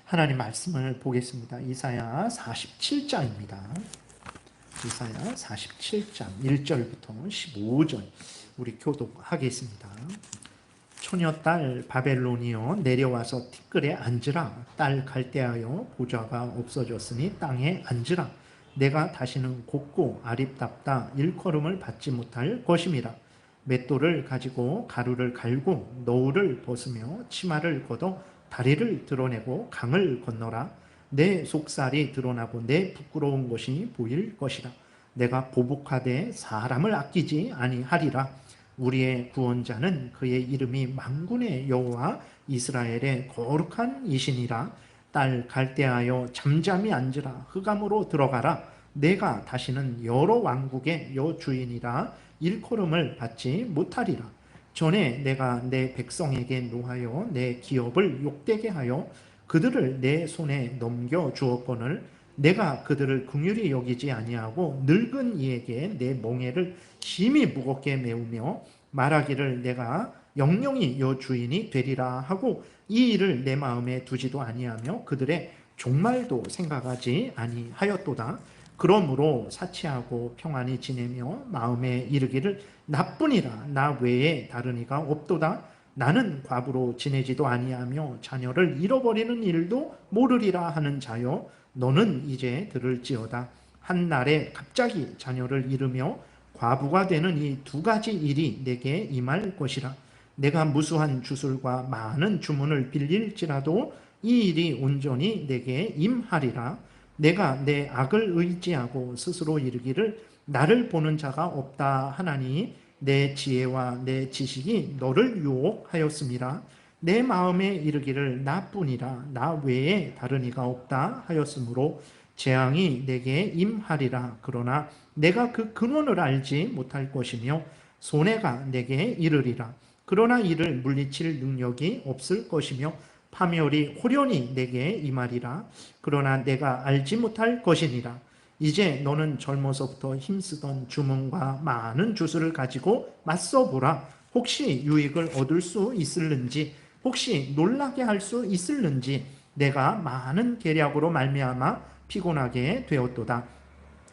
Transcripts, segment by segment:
하나님 말씀을 보겠습니다. 이사야 47장입니다. 이사야 47장 1절부터 15절 우리 교독하겠습니다. 처녀딸 바벨론이여 내려와서 티끌에 앉으라. 딸 갈대하여 보좌가 없어졌으니 땅에 앉으라. 내가 다시는 곱고 아립답다 일컬음을 받지 못할 것임이라. 맷돌을 가지고 가루를 갈고 너울을 벗으며 치마를 걷어 다리를 드러내고 강을 건너라. 내 속살이 드러나고 내 부끄러운 것이 보일 것이라. 내가 보복하되 사람을 아끼지 아니하리라. 우리의 구원자는 그의 이름이 만군의 여호와 이스라엘의 거룩한 이신이라. 딸 갈대하여 잠잠히 앉으라. 흑암으로 들어가라. 내가 다시는 여러 왕국의 여주인이라 일컬음을 받지 못하리라. 전에 내가 내 백성에게 노하여 내 기업을 욕되게 하여 그들을 내 손에 넘겨 주었거늘 내가 그들을 긍휼히 여기지 아니하고 늙은 이에게 내 멍에를 심히 무겁게 메우며 말하기를 내가 영영이 여주인이 되리라 하고 이 일을 내 마음에 두지도 아니하며 그들의 종말도 생각하지 아니하였도다. 그러므로 사치하고 평안히 지내며 마음에 이르기를 나뿐이라 나 외에 다른 이가 없도다. 나는 과부로 지내지도 아니하며 자녀를 잃어버리는 일도 모르리라 하는 자여 너는 이제 들을지어다. 한 날에 갑자기 자녀를 잃으며 과부가 되는 이 두 가지 일이 내게 임할 것이라. 내가 무수한 주술과 많은 주문을 빌릴지라도 이 일이 온전히 내게 임하리라. 내가 내 악을 의지하고 스스로 이르기를 나를 보는 자가 없다 하나니 내 지혜와 내 지식이 너를 유혹하였음이라. 내 마음에 이르기를 나뿐이라 나 외에 다른 이가 없다 하였으므로 재앙이 내게 임하리라. 그러나 내가 그 근원을 알지 못할 것이며 손해가 내게 이르리라. 그러나 이를 물리칠 능력이 없을 것이며 파멸이 호련히 내게 임하리라. 그러나 내가 알지 못할 것이니라. 이제 너는 젊어서부터 힘쓰던 주문과 많은 주술을 가지고 맞서보라. 혹시 유익을 얻을 수 있을는지 혹시 놀라게 할 수 있을는지 내가 많은 계략으로 말미암아 피곤하게 되었도다.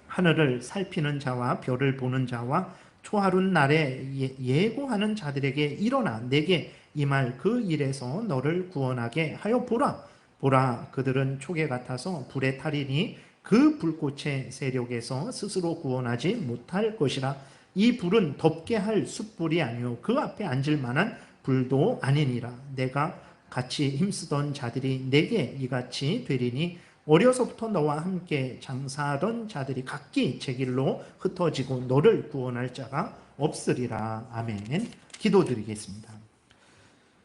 하늘을 살피는 자와 별을 보는 자와 초하룻 날에 예고하는 자들에게 일어나 내게 임할 그 일에서 너를 구원하게 하여 보라. 보라, 그들은 초계 같아서 불에 타리니 그 불꽃의 세력에서 스스로 구원하지 못할 것이라. 이 불은 덮게 할 숯불이 아니요 그 앞에 앉을 만한 불도 아니니라. 내가 같이 힘쓰던 자들이 내게 이같이 되리니 어려서부터 너와 함께 장사하던 자들이 각기 제 길로 흩어지고 너를 구원할 자가 없으리라. 아멘. 기도드리겠습니다.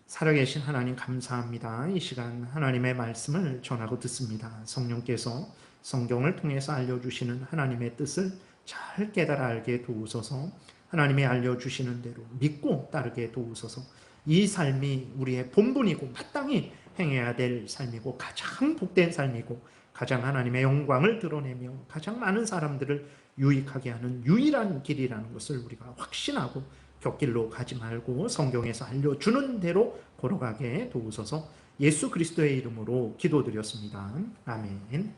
살아계신 하나님 감사합니다. 이 시간 하나님의 말씀을 전하고 듣습니다. 성령께서 성경을 통해서 알려주시는 하나님의 뜻을 잘 깨달아 알게 도우소서. 하나님이 알려주시는 대로 믿고 따르게 도우소서. 이 삶이 우리의 본분이고 마땅히 행해야 될 삶이고 가장 복된 삶이고 가장 하나님의 영광을 드러내며 가장 많은 사람들을 유익하게 하는 유일한 길이라는 것을 우리가 확신하고 곁길로 가지 말고 성경에서 알려주는 대로 걸어가게 도우소서. 예수 그리스도의 이름으로 기도드렸습니다. 아멘.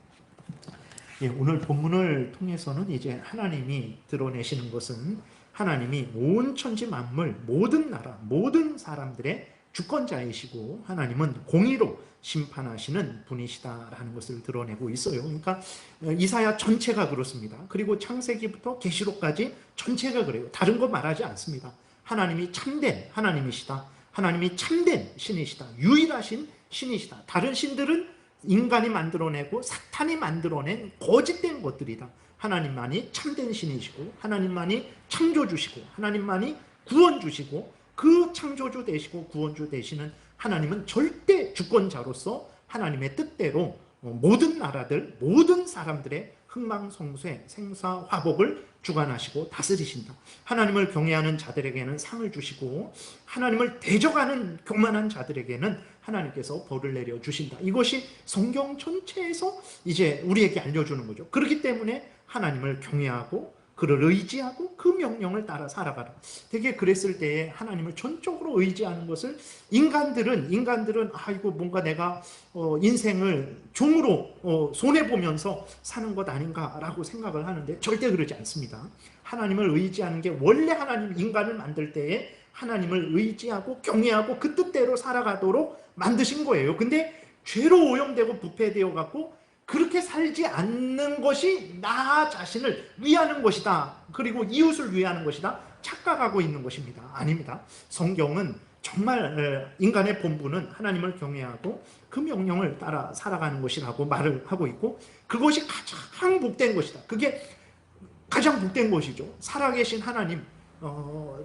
오늘 본문을 통해서는 이제 하나님이 드러내시는 것은 하나님이 온 천지 만물 모든 나라 모든 사람들의 주권자이시고 하나님은 공의로 심판하시는 분이시다라는 것을 드러내고 있어요. 그러니까 이사야 전체가 그렇습니다. 그리고 창세기부터 계시록까지 전체가 그래요. 다른 거 말하지 않습니다. 하나님이 참된 하나님이시다. 하나님이 참된 신이시다. 유일하신 신이시다. 다른 신들은 인간이 만들어내고 사탄이 만들어낸 거짓된 것들이다. 하나님만이 참된 신이시고 하나님만이 창조주시고 하나님만이 구원주시고 그 창조주 되시고 구원주 되시는 하나님은 절대 주권자로서 하나님의 뜻대로 모든 나라들 모든 사람들의 흥망성쇠 생사화복을 주관하시고 다스리신다. 하나님을 경외하는 자들에게는 상을 주시고 하나님을 대적하는 교만한 자들에게는 하나님께서 벌을 내려주신다. 이것이 성경 전체에서 이제 우리에게 알려주는 거죠. 그렇기 때문에 하나님을 경외하고 그를 의지하고 그 명령을 따라 살아가라. 되게 그랬을 때에 하나님을 전적으로 의지하는 것을 인간들은 아이고 뭔가 내가 인생을 종으로 손해보면서 사는 것 아닌가라고 생각을 하는데 절대 그러지 않습니다. 하나님을 의지하는 게 원래 하나님 인간을 만들 때에 하나님을 의지하고 경외하고 그 뜻대로 살아가도록 만드신 거예요. 근데 죄로 오염되고 부패되어 갖고 그렇게 살지 않는 것이 나 자신을 위하는 것이다. 그리고 이웃을 위하는 것이다. 착각하고 있는 것입니다. 아닙니다. 성경은 정말 인간의 본분은 하나님을 경외하고 그 명령을 따라 살아가는 것이라고 말을 하고 있고 그것이 가장 복된 것이다. 그게 가장 복된 것이죠. 살아계신 하나님,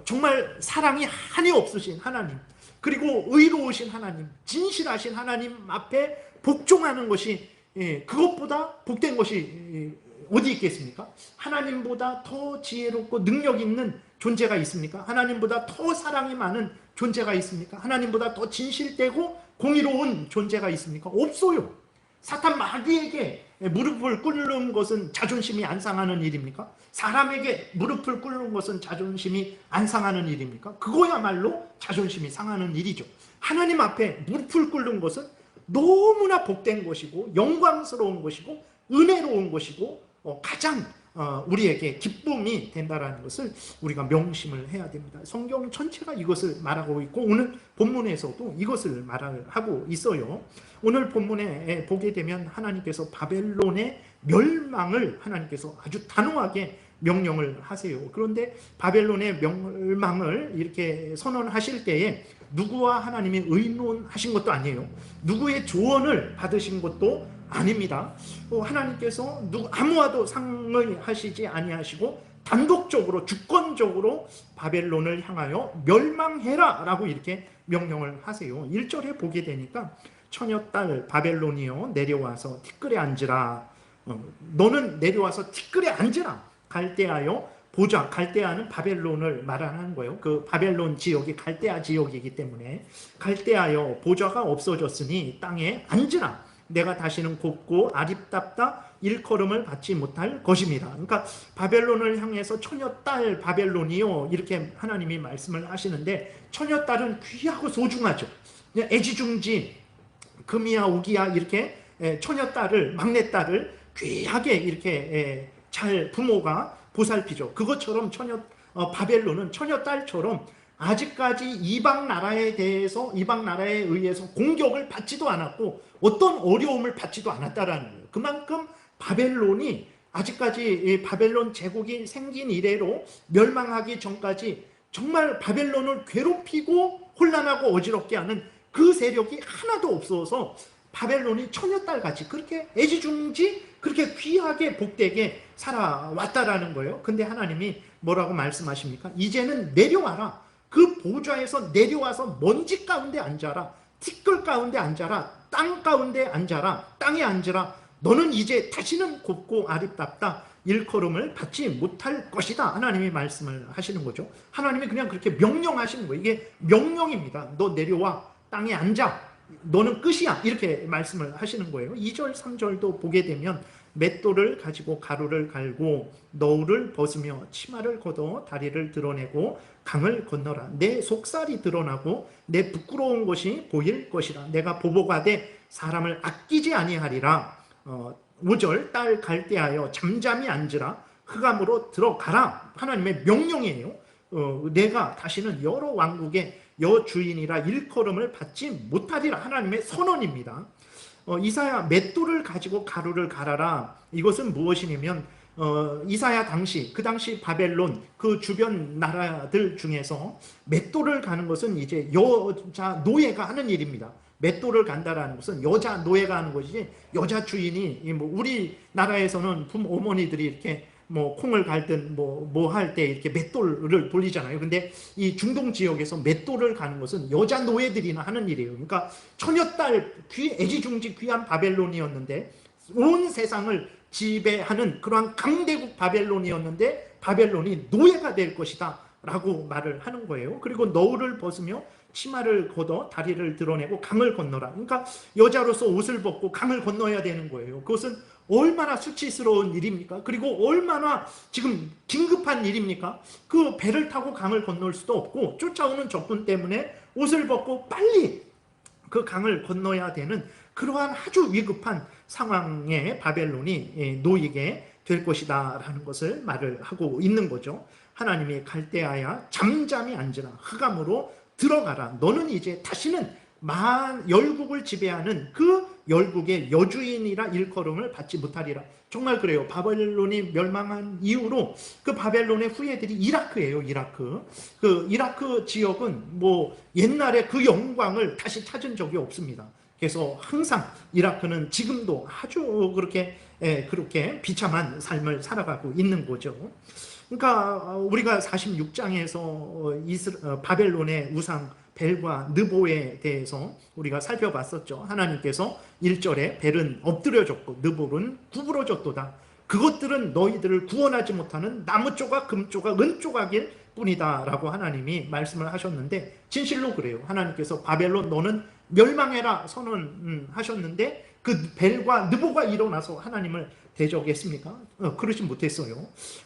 정말 사랑이 한이 없으신 하나님, 그리고 의로우신 하나님, 진실하신 하나님 앞에 복종하는 것이 그것보다 복된 것이 어디 있겠습니까? 하나님보다 더 지혜롭고 능력 있는 존재가 있습니까? 하나님보다 더 사랑이 많은 존재가 있습니까? 하나님보다 더 진실되고 공의로운 존재가 있습니까? 없어요. 사탄 마귀에게 무릎을 꿇는 것은 자존심이 안 상하는 일입니까? 사람에게 무릎을 꿇는 것은 자존심이 안 상하는 일입니까? 그거야말로 자존심이 상하는 일이죠. 하나님 앞에 무릎을 꿇는 것은 너무나 복된 것이고 영광스러운 것이고 은혜로운 것이고 가장 우리에게 기쁨이 된다는 것을 우리가 명심을 해야 됩니다. 성경 전체가 이것을 말하고 있고 오늘 본문에서도 이것을 말하고 있어요. 오늘 본문에 보게 되면 하나님께서 바벨론의 멸망을 하나님께서 아주 단호하게 명령을 하세요. 그런데 바벨론의 멸망을 이렇게 선언하실 때에 누구와 하나님이 의논하신 것도 아니에요. 누구의 조언을 받으신 것도 아닙니다. 하나님께서 아무와도 상의하시지 아니하시고 단독적으로 주권적으로 바벨론을 향하여 멸망해라 라고 이렇게 명령을 하세요. 1절에 보게 되니까 처녀딸 바벨론이여 내려와서 티끌에 앉으라. 너는 내려와서 티끌에 앉으라. 갈대하여 보자. 갈대아는 바벨론을 말하는 거예요. 그 바벨론 지역이 갈대아 지역이기 때문에 갈대하여 보좌가 없어졌으니 땅에 앉으라. 내가 다시는 곱고 아립답다 일컬음을 받지 못할 것입니다. 그러니까 바벨론을 향해서 처녀딸 바벨론이요 이렇게 하나님이 말씀을 하시는데 처녀딸은 귀하고 소중하죠. 애지중지 금이야 우기야 이렇게 처녀딸을 막내딸을 귀하게 이렇게 잘 부모가 보살피죠. 그것처럼 바벨론은 처녀딸처럼 아직까지 이방 나라에 의해서 공격을 받지도 않았고 어떤 어려움을 받지도 않았다라는 거예요. 그만큼 바벨론이 아직까지 바벨론 제국이 생긴 이래로 멸망하기 전까지 정말 바벨론을 괴롭히고 혼란하고 어지럽게 하는 그 세력이 하나도 없어서 바벨론이 처녀딸같이 그렇게 애지중지 그렇게 귀하게 복되게 살아왔다라는 거예요. 근데 하나님이 뭐라고 말씀하십니까? 이제는 내려와라. 그 보좌에서 내려와서 먼지 가운데 앉아라. 티끌 가운데 앉아라. 땅 가운데 앉아라. 땅에 앉으라. 너는 이제 다시는 곱고 아립답다. 일컬음을 받지 못할 것이다. 하나님이 말씀을 하시는 거죠. 하나님이 그냥 그렇게 명령하시는 거예요. 이게 명령입니다. 너 내려와. 땅에 앉아. 너는 끝이야. 이렇게 말씀을 하시는 거예요. 2절 3절도 보게 되면 맷돌을 가지고 가루를 갈고 너울을 벗으며 치마를 걷어 다리를 드러내고 강을 건너라. 내 속살이 드러나고 내 부끄러운 것이 보일 것이라. 내가 보복하되 사람을 아끼지 아니하리라. 5절 딸 갈대하여 잠잠히 앉으라. 흑암으로 들어가라. 하나님의 명령이에요. 내가 다시는 여러 왕국의 여주인이라 일컬음을 받지 못하리라. 하나님의 선언입니다. 이사야 맷돌을 가지고 가루를 갈아라. 이것은 무엇이냐면 이사야 당시 그 당시 바벨론 그 주변 나라들 중에서 맷돌을 가는 것은 이제 여자 노예가 하는 일입니다. 맷돌을 간다라는 것은 여자 노예가 하는 것이지 여자 주인이 뭐 우리나라에서는 어머니들이 이렇게 뭐 콩을 갈든 뭐 할 때 이렇게 맷돌을 돌리잖아요. 근데 이 중동 지역에서 맷돌을 가는 것은 여자 노예들이나 하는 일이에요. 그러니까 처녀딸 애지중지 귀한 바벨론이었는데 온 세상을 지배하는 그러한 강대국 바벨론이었는데 바벨론이 노예가 될 것이다 라고 말을 하는 거예요. 그리고 너울을 벗으며 치마를 걷어 다리를 드러내고 강을 건너라. 그러니까 여자로서 옷을 벗고 강을 건너야 되는 거예요. 그것은 얼마나 수치스러운 일입니까? 그리고 얼마나 지금 긴급한 일입니까? 그 배를 타고 강을 건널 수도 없고 쫓아오는 적군 때문에 옷을 벗고 빨리 그 강을 건너야 되는 그러한 아주 위급한 상황에 바벨론이 놓이게 될 것이다 라는 것을 말을 하고 있는 거죠. 하나님이 갈대아야 잠잠히 앉으라, 흑암으로 들어가라. 너는 이제 다시는 열국을 지배하는 그 열국의 여주인이라 일컬음을 받지 못하리라. 정말 그래요. 바벨론이 멸망한 이후로 그 바벨론의 후예들이 이라크예요. 이라크. 그 이라크 지역은 뭐 옛날에 그 영광을 다시 찾은 적이 없습니다. 그래서 항상 이라크는 지금도 아주 그렇게 비참한 삶을 살아가고 있는 거죠. 그러니까 우리가 46장에서 바벨론의 우상 벨과 느보에 대해서 우리가 살펴봤었죠. 하나님께서 1절에 벨은 엎드려졌고 느볼은 구부러졌도다. 그것들은 너희들을 구원하지 못하는 나무 조각, 금 조각, 은 조각일 뿐이다 라고 하나님이 말씀을 하셨는데 진실로 그래요. 하나님께서 바벨론 너는 멸망해라 선언하셨는데 그 벨과 느보가 일어나서 하나님을 대적했습니까? 그러지 못했어요.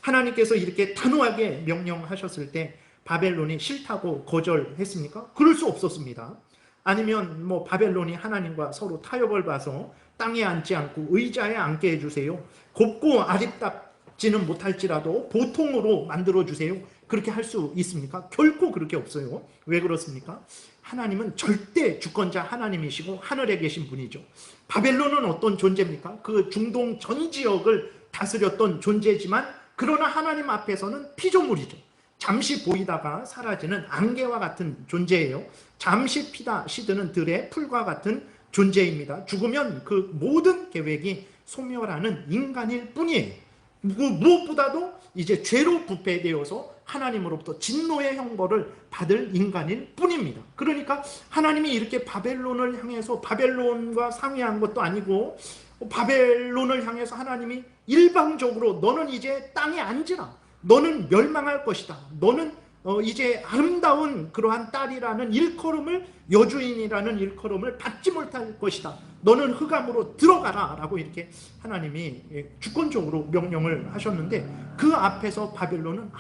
하나님께서 이렇게 단호하게 명령하셨을 때 바벨론이 싫다고 거절했습니까? 그럴 수 없었습니다. 아니면 뭐 바벨론이 하나님과 서로 타협을 봐서 땅에 앉지 않고 의자에 앉게 해주세요. 곱고 아립답지는 못할지라도 보통으로 만들어주세요. 그렇게 할 수 있습니까? 결코 그렇게 없어요. 왜 그렇습니까? 하나님은 절대 주권자 하나님이시고 하늘에 계신 분이죠. 바벨론은 어떤 존재입니까? 그 중동 전 지역을 다스렸던 존재지만 그러나 하나님 앞에서는 피조물이죠. 잠시 보이다가 사라지는 안개와 같은 존재예요. 잠시 피다 시드는 들의 풀과 같은 존재입니다. 죽으면 그 모든 계획이 소멸하는 인간일 뿐이에요. 무엇보다도 이제 죄로 부패되어서 하나님으로부터 진노의 형벌을 받을 인간일 뿐입니다. 그러니까 하나님이 이렇게 바벨론을 향해서 바벨론과 상의한 것도 아니고 바벨론을 향해서 하나님이 일방적으로 너는 이제 땅에 앉으라. 너는 멸망할 것이다. 너는 이제 아름다운 그러한 딸이라는 일컬음을, 여주인이라는 일컬음을 받지 못할 것이다. 너는 흑암으로 들어가라 라고 이렇게 하나님이 주권적으로 명령을 하셨는데 그 앞에서 바벨론은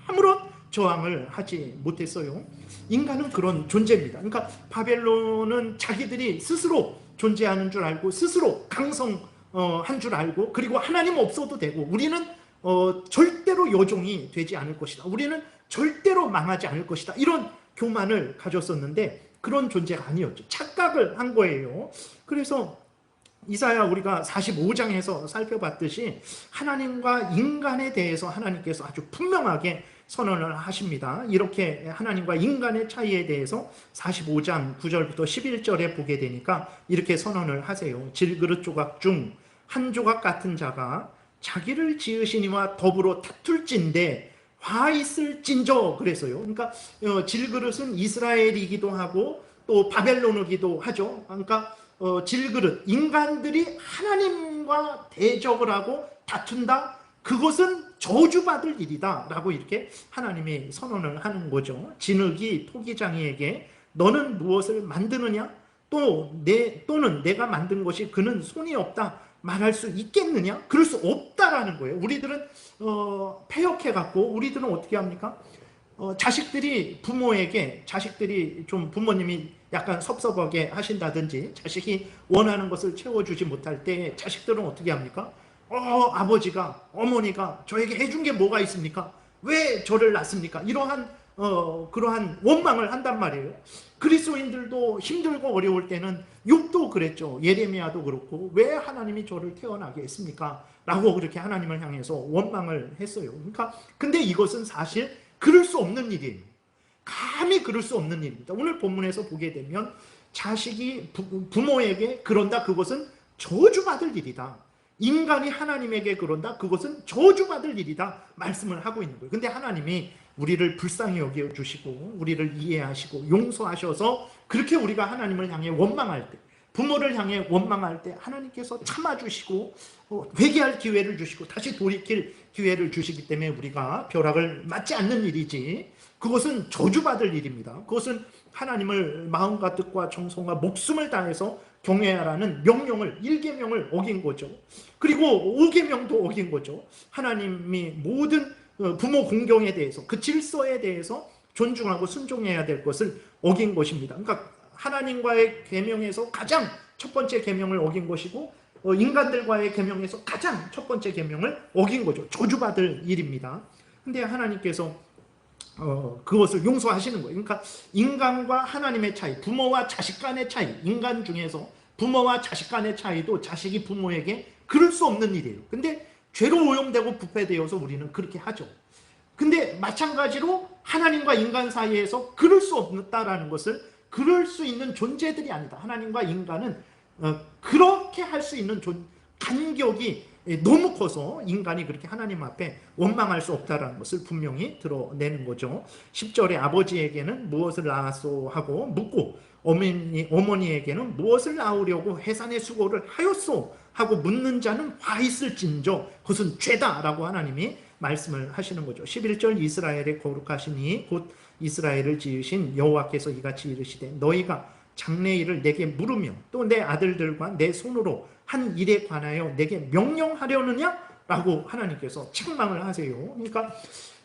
아무런 저항을 하지 못했어요. 인간은 그런 존재입니다. 그러니까 바벨론은 자기들이 스스로 존재하는 줄 알고 스스로 강성한 줄 알고 그리고 하나님 없어도 되고 우리는 절대로 여종이 되지 않을 것이다. 우리는 절대로 망하지 않을 것이다. 이런 교만을 가졌었는데 그런 존재가 아니었죠. 착각을 한 거예요. 그래서 이사야 우리가 45장에서 살펴봤듯이 하나님과 인간에 대해서 하나님께서 아주 분명하게 선언을 하십니다. 이렇게 하나님과 인간의 차이에 대해서 45장 9절부터 11절에 보게 되니까 이렇게 선언을 하세요. 질그릇 조각 중 한 조각 같은 자가 자기를 지으시니와 더불어 다툴진대 화 있을진저 그랬어요. 그러니까 질그릇은 이스라엘이기도 하고 또 바벨론이기도 하죠. 그러니까 질그릇 인간들이 하나님과 대적을 하고 다툰다. 그것은 저주받을 일이다 라고 이렇게 하나님이 선언을 하는 거죠. 진흙이 토기장이에게 너는 무엇을 만드느냐? 또는 내가 만든 것이 그는 손이 없다 말할 수 있겠느냐? 그럴 수 없다라는 거예요. 우리들은 패역해갖고 우리들은 어떻게 합니까? 자식들이 좀 부모님이 약간 섭섭하게 하신다든지 자식이 원하는 것을 채워주지 못할 때 자식들은 어떻게 합니까? 아버지가 어머니가 저에게 해준 게 뭐가 있습니까? 왜 저를 낳습니까? 그러한 원망을 한단 말이에요. 그리스도인들도 힘들고 어려울 때는 욥도 그랬죠. 예레미야도 그렇고 왜 하나님이 저를 태어나게 했습니까? 라고 그렇게 하나님을 향해서 원망을 했어요. 그러니까 근데 이것은 사실 그럴 수 없는 일이에요. 감히 그럴 수 없는 일입니다. 오늘 본문에서 보게 되면 자식이 부모에게 그런다. 그것은 저주받을 일이다. 인간이 하나님에게 그런다. 그것은 저주받을 일이다. 말씀을 하고 있는 거예요. 근데 하나님이 우리를 불쌍히 여겨주시고 우리를 이해하시고 용서하셔서 그렇게 우리가 하나님을 향해 원망할 때 부모를 향해 원망할 때 하나님께서 참아주시고 회개할 기회를 주시고 다시 돌이킬 기회를 주시기 때문에 우리가 벼락을 맞지 않는 일이지, 그것은 저주받을 일입니다. 그것은 하나님을 마음과 뜻과 정성과 목숨을 다해서 경외하라는 명령을, 1계명을 어긴 거죠. 그리고 5계명도 어긴 거죠. 하나님이 모든 부모 공경에 대해서, 그 질서에 대해서 존중하고 순종해야 될 것을 어긴 것입니다. 그러니까 하나님과의 계명에서 가장 첫 번째 계명을 어긴 것이고, 인간들과의 계명에서 가장 첫 번째 계명을 어긴 거죠. 저주받을 일입니다. 근데 하나님께서 그것을 용서하시는 거예요. 그러니까 인간과 하나님의 차이, 부모와 자식 간의 차이, 인간 중에서 부모와 자식 간의 차이도 자식이 부모에게 그럴 수 없는 일이에요. 근데 죄로 오염되고 부패되어서 우리는 그렇게 하죠. 근데 마찬가지로 하나님과 인간 사이에서 그럴 수 없다라는 것을, 그럴 수 있는 존재들이 아니다. 하나님과 인간은 그렇게 할 수 있는 간격이 너무 커서 인간이 그렇게 하나님 앞에 원망할 수 없다는 것을 분명히 드러내는 거죠. 10절에 아버지에게는 무엇을 낳았소 하고 묻고 어머니에게는 무엇을 낳으려고 해산의 수고를 하였소 하고 묻는 자는 화 있을진저 그것은 죄다라고 하나님이 말씀을 하시는 거죠. 11절 이스라엘의 거룩하시니 곧 이스라엘을 지으신 여호와께서 이같이 이르시되 너희가 장래일을 내게 물으며 또 내 아들들과 내 손으로 한 일에 관하여 내게 명령하려느냐? 라고 하나님께서 책망을 하세요. 그러니까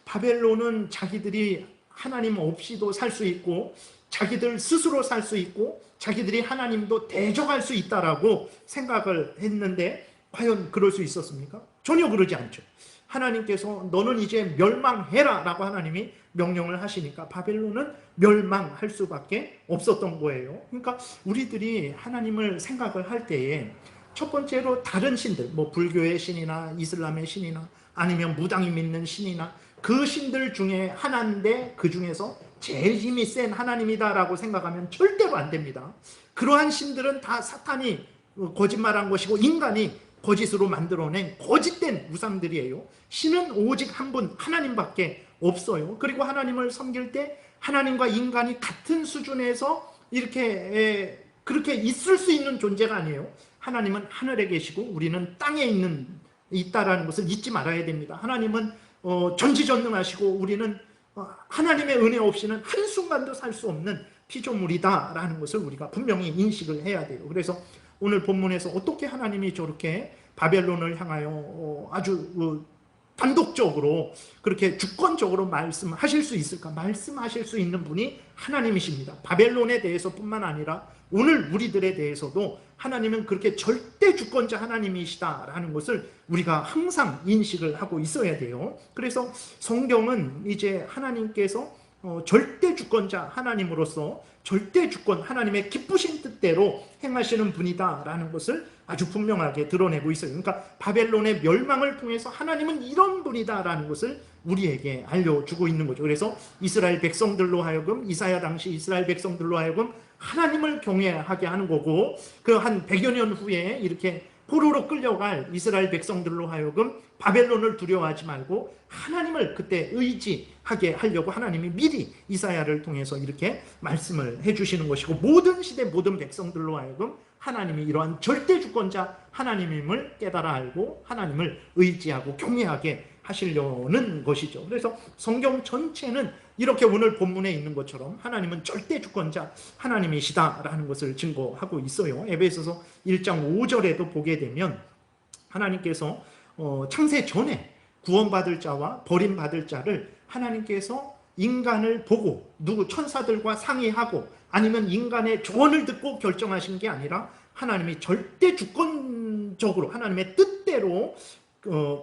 바벨론은 자기들이 하나님 없이도 살 수 있고 자기들 스스로 살 수 있고 자기들이 하나님도 대적할 수 있다라고 생각을 했는데 과연 그럴 수 있었습니까? 전혀 그러지 않죠. 하나님께서 너는 이제 멸망해라 라고 하나님이 명령을 하시니까 바벨론은 멸망할 수밖에 없었던 거예요. 그러니까 우리들이 하나님을 생각을 할 때에 첫 번째로 다른 신들, 뭐 불교의 신이나 이슬람의 신이나 아니면 무당이 믿는 신이나 그 신들 중에 하나인데 그 중에서 제일 힘이 센 하나님이다라고 생각하면 절대로 안 됩니다. 그러한 신들은 다 사탄이 거짓말한 것이고 인간이 거짓으로 만들어낸 거짓된 우상들이에요. 신은 오직 한 분 하나님밖에 없어요. 그리고 하나님을 섬길 때 하나님과 인간이 같은 수준에서 이렇게 그렇게 있을 수 있는 존재가 아니에요. 하나님은 하늘에 계시고 우리는 땅에 있다라는 것을 잊지 말아야 됩니다. 하나님은 전지전능하시고 우리는 하나님의 은혜 없이는 한순간도 살 수 없는 피조물이다라는 것을 우리가 분명히 인식을 해야 돼요. 그래서 오늘 본문에서 어떻게 하나님이 저렇게 바벨론을 향하여 아주 단독적으로 그렇게 주권적으로 말씀하실 수 있을까? 말씀하실 수 있는 분이 하나님이십니다. 바벨론에 대해서뿐만 아니라 오늘 우리들에 대해서도 하나님은 그렇게 절대 주권자 하나님이시다라는 것을 우리가 항상 인식을 하고 있어야 돼요. 그래서 성경은 이제 하나님께서 절대 주권자 하나님으로서 절대 주권 하나님의 기쁘신 뜻대로 행하시는 분이다라는 것을 아주 분명하게 드러내고 있어요. 그러니까 바벨론의 멸망을 통해서 하나님은 이런 분이다라는 것을 우리에게 알려주고 있는 거죠. 그래서 이스라엘 백성들로 하여금 이사야 당시 이스라엘 백성들로 하여금 하나님을 경외하게 하는 거고 그 한 100여 년 후에 이렇게 포로로 끌려갈 이스라엘 백성들로 하여금 바벨론을 두려워하지 말고 하나님을 그때 의지하게 하려고 하나님이 미리 이사야를 통해서 이렇게 말씀을 해주시는 것이고 모든 시대 모든 백성들로 하여금 하나님이 이러한 절대 주권자 하나님임을 깨달아 알고 하나님을 의지하고 경외하게 하시려는 것이죠. 그래서 성경 전체는 이렇게 오늘 본문에 있는 것처럼 하나님은 절대 주권자 하나님이시다라는 것을 증거하고 있어요. 에베소서 1장 5절에도 보게 되면 하나님께서 창세 전에 구원받을 자와 버림받을 자를 하나님께서 인간을 보고 누구 천사들과 상의하고 아니면 인간의 조언을 듣고 결정하신 게 아니라 하나님이 절대 주권적으로 하나님의 뜻대로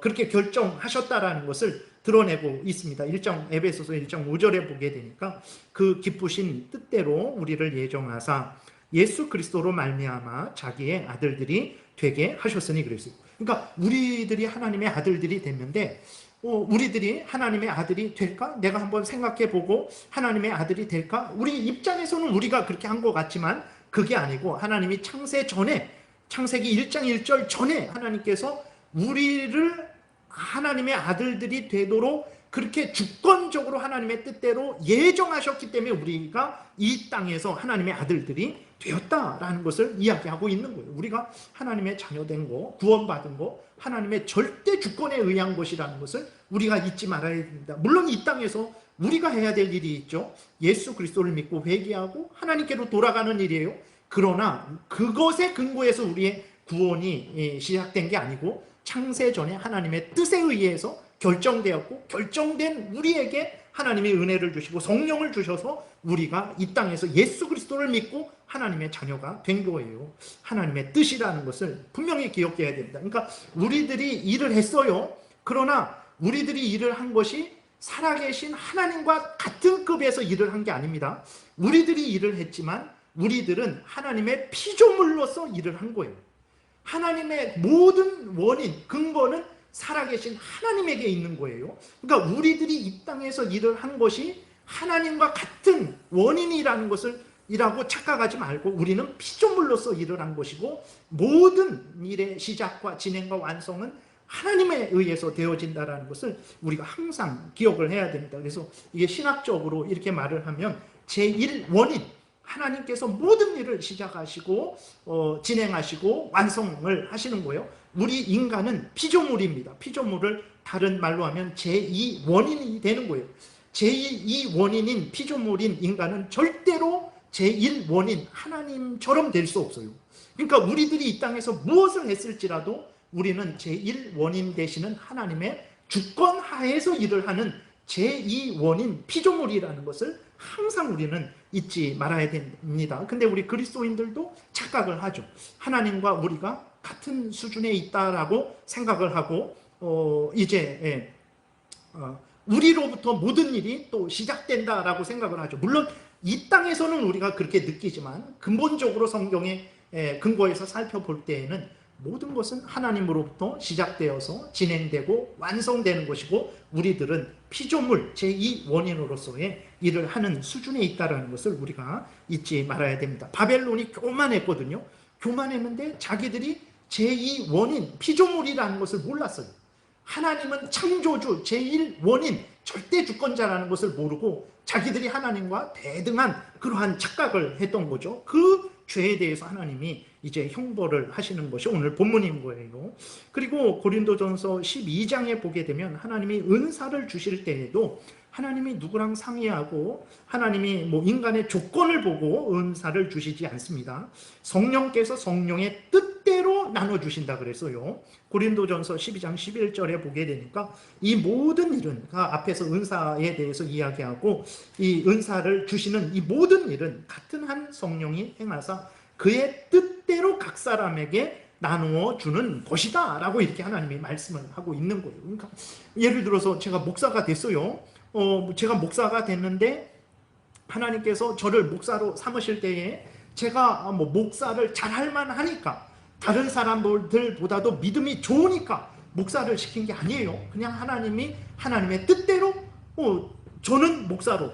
그렇게 결정하셨다라는 것을 드러내고 있습니다. 에베소서 1장 5절에 보게 되니까 그 기쁘신 뜻대로 우리를 예정하사 예수 그리스도로 말미암아 자기의 아들들이 되게 하셨으니 그랬어요. 그러니까 우리들이 하나님의 아들들이 됐는데 우리들이 하나님의 아들이 될까? 내가 한번 생각해보고 하나님의 아들이 될까? 우리 입장에서는 우리가 그렇게 한 것 같지만 그게 아니고 하나님이 창세 전에 창세기 1장 1절 전에 하나님께서 우리를 하나님의 아들들이 되도록 그렇게 주권적으로 하나님의 뜻대로 예정하셨기 때문에 우리가 이 땅에서 하나님의 아들들이 되었다라는 것을 이야기하고 있는 거예요. 우리가 하나님의 자녀된 거, 구원받은 거, 하나님의 절대 주권에 의한 것이라는 것을 우리가 잊지 말아야 됩니다. 물론 이 땅에서 우리가 해야 될 일이 있죠. 예수 그리스도를 믿고 회개하고 하나님께로 돌아가는 일이에요. 그러나 그것에 근거해서 우리의 구원이 시작된 게 아니고 창세 전에 하나님의 뜻에 의해서 결정되었고, 결정된 우리에게 하나님의 은혜를 주시고 성령을 주셔서 우리가 이 땅에서 예수 그리스도를 믿고 하나님의 자녀가 된 거예요. 하나님의 뜻이라는 것을 분명히 기억해야 됩니다. 그러니까 우리들이 일을 했어요. 그러나 우리들이 일을 한 것이 살아계신 하나님과 같은 급에서 일을 한 게 아닙니다. 우리들이 일을 했지만 우리들은 하나님의 피조물로서 일을 한 거예요. 하나님의 모든 원인, 근거는 살아계신 하나님에게 있는 거예요. 그러니까 우리들이 이 땅에서 일을 한 것이 하나님과 같은 원인이라는 것을 이라고 착각하지 말고, 우리는 피조물로서 일을 한 것이고 모든 일의 시작과 진행과 완성은 하나님에 의해서 되어진다는 것을 우리가 항상 기억을 해야 됩니다. 그래서 이게 신학적으로 이렇게 말을 하면 제1원인, 하나님께서 모든 일을 시작하시고 진행하시고 완성을 하시는 거예요. 우리 인간은 피조물입니다. 피조물을 다른 말로 하면 제2원인이 되는 거예요. 제2원인인 피조물인 인간은 절대로 제1원인 하나님처럼 될 수 없어요. 그러니까 우리들이 이 땅에서 무엇을 했을지라도 우리는 제1원인 되시는 하나님의 주권 하에서 일을 하는 제2원인 피조물이라는 것을 항상 우리는 잊지 말아야 됩니다. 근데 우리 그리스도인들도 착각을 하죠. 하나님과 우리가 같은 수준에 있다라고 생각을 하고 우리로부터 모든 일이 또 시작된다라고 생각을 하죠. 물론 이 땅에서는 우리가 그렇게 느끼지만 근본적으로 성경의 근거에서 살펴볼 때에는 모든 것은 하나님으로부터 시작되어서 진행되고 완성되는 것이고, 우리들은 피조물 제2원인으로서의 일을 하는 수준에 있다는 것을 우리가 잊지 말아야 됩니다. 바벨론이 교만했거든요. 교만했는데 자기들이 제2원인 피조물이라는 것을 몰랐어요. 하나님은 창조주 제1원인 절대 주권자라는 것을 모르고 자기들이 하나님과 대등한 그러한 착각을 했던 거죠. 그 죄에 대해서 하나님이 이제 형벌을 하시는 것이 오늘 본문인 거예요. 그리고 고린도전서 12장에 보게 되면 하나님이 은사를 주실 때에도 하나님이 누구랑 상의하고 하나님이 인간의 조건을 보고 은사를 주시지 않습니다. 성령께서 성령의 뜻대로 나눠주신다 그랬어요. 고린도전서 12장 11절에 보게 되니까 이 모든 일은, 앞에서 은사에 대해서 이야기하고 이 은사를 주시는 이 모든 일은 같은 한 성령이 행하사 그의 뜻대로 각 사람에게 나누어 주는 것이다 라고 이렇게 하나님이 말씀을 하고 있는 거예요. 그러니까 예를 들어서 제가 목사가 됐어요. 제가 목사가 됐는데 하나님께서 저를 목사로 삼으실 때에 제가 목사를 잘할 만하니까, 다른 사람들보다도 믿음이 좋으니까 목사를 시킨 게 아니에요. 그냥 하나님이 하나님의 뜻대로 저는 목사로,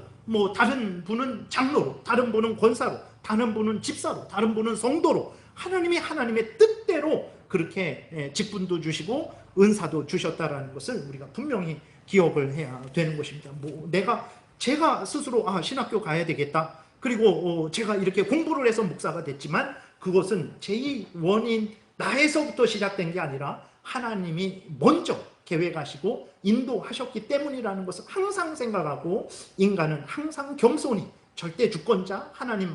다른 분은 장로로, 다른 분은 권사로, 다른 분은 집사로, 다른 분은 성도로, 하나님이 하나님의 뜻대로 그렇게 직분도 주시고 은사도 주셨다라는 것을 우리가 분명히 기억을 해야 되는 것입니다. 제가 스스로 신학교 가야 되겠다, 그리고 제가 이렇게 공부를 해서 목사가 됐지만 그것은 제2원인 나에서부터 시작된 게 아니라 하나님이 먼저 계획하시고 인도하셨기 때문이라는 것을 항상 생각하고, 인간은 항상 겸손히 절대 주권자 하나님,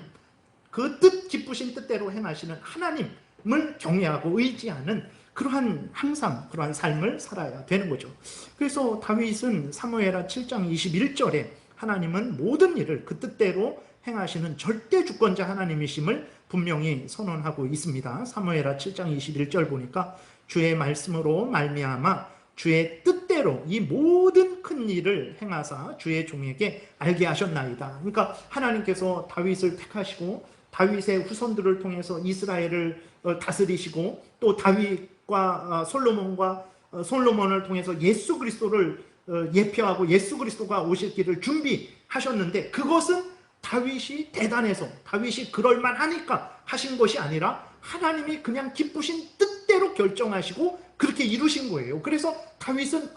그 뜻 기쁘신 뜻대로 행하시는 하나님을 경외하고 의지하는 항상 그러한 삶을 살아야 되는 거죠. 그래서 다윗은 사무엘하 7장 21절에 하나님은 모든 일을 그 뜻대로 행하시는 절대 주권자 하나님이심을 분명히 선언하고 있습니다. 사무엘하 7장 21절 보니까 주의 말씀으로 말미암아 주의 뜻대로 이 모든 큰 일을 행하사 주의 종에게 알게 하셨나이다. 그러니까 하나님께서 다윗을 택하시고 다윗의 후손들을 통해서 이스라엘을 다스리시고, 또 다윗과 솔로몬을 통해서 예수 그리스도를 예표하고 예수 그리스도가 오실 길을 준비하셨는데, 그것은 다윗이 대단해서 다윗이 그럴만하니까 하신 것이 아니라 하나님이 그냥 기쁘신 뜻대로 결정하시고 그렇게 이루신 거예요. 그래서 다윗은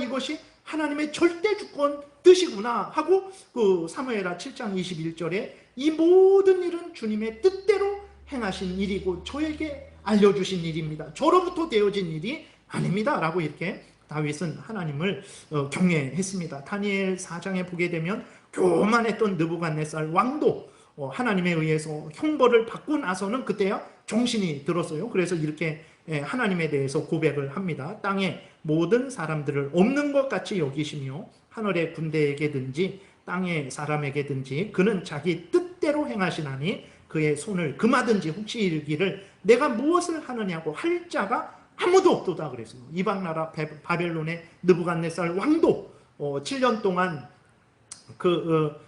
이것이 하나님의 절대 주권 뜻이구나 하고 그 사무엘하 7장 21절에 이 모든 일은 주님의 뜻대로 행하신 일이고 저에게 알려주신 일입니다. 저로부터 되어진 일이 아닙니다 라고 이렇게 다윗은 하나님을 경외했습니다. 다니엘 4장에 보게 되면 교만했던 느부갓네살 왕도 하나님에 의해서 형벌을 받고 나서는 그때야 정신이 들었어요. 그래서 이렇게 하나님에 대해서 고백을 합니다. 땅에 모든 사람들을 없는 것 같이 여기시며 하늘의 군대에게든지 땅의 사람에게든지 그는 자기 뜻대로 행하시나니 그의 손을 금하든지 혹시 이르기를 내가 무엇을 하느냐고 할 자가 아무도 없도다 그랬어요. 이방나라 바벨론의 느부갓네살 왕도 7년 동안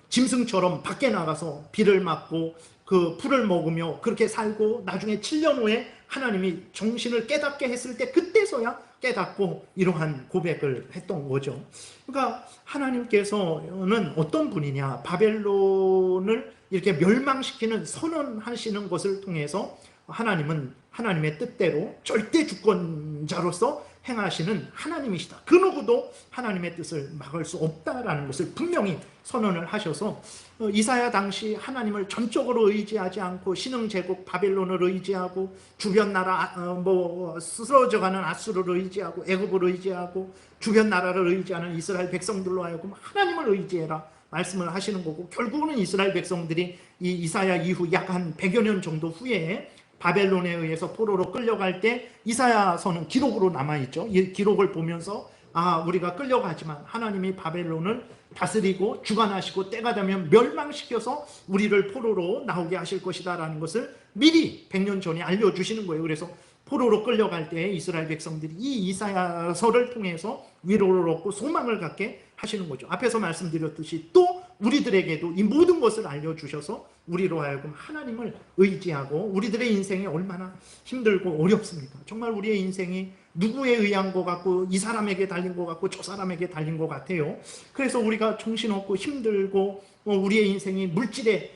짐승처럼 밖에 나가서 비를 맞고 그 풀을 먹으며 그렇게 살고 나중에 7년 후에 하나님이 정신을 깨닫게 했을 때 그때서야 깨닫고 이러한 고백을 했던 거죠. 그러니까 하나님께서는 어떤 분이냐, 바벨론을 이렇게 멸망시키는 선언하시는 것을 통해서 하나님은 하나님의 뜻대로 절대 주권자로서 행하시는 하나님이시다. 그 누구도 하나님의 뜻을 막을 수 없다라는 것을 분명히 선언을 하셔서 이사야 당시 하나님을 전적으로 의지하지 않고 신흥제국 바벨론을 의지하고 주변 나라 쓰러져가는 아수르를 의지하고 애굽을 의지하고 주변 나라를 의지하는 이스라엘 백성들로 하여금 하나님을 의지해라 말씀을 하시는 거고, 결국은 이스라엘 백성들이 이 이사야 이후 약 한 100여 년 정도 후에 바벨론에 의해서 포로로 끌려갈 때 이사야서는 기록으로 남아있죠. 이 기록을 보면서 우리가 끌려가지만 하나님이 바벨론을 다스리고 주관하시고 때가 되면 멸망시켜서 우리를 포로로 나오게 하실 것이다 라는 것을 미리 100년 전에 알려주시는 거예요. 그래서 포로로 끌려갈 때 이스라엘 백성들이 이 이사야서를 통해서 위로를 얻고 소망을 갖게 하시는 거죠. 앞에서 말씀드렸듯이 또 우리들에게도 이 모든 것을 알려주셔서 우리로 하여금 하나님을 의지하고, 우리들의 인생이 얼마나 힘들고 어렵습니까? 정말 우리의 인생이 누구에 의한 것 같고 이 사람에게 달린 것 같고 저 사람에게 달린 것 같아요. 그래서 우리가 정신없고 힘들고 우리의 인생이 물질에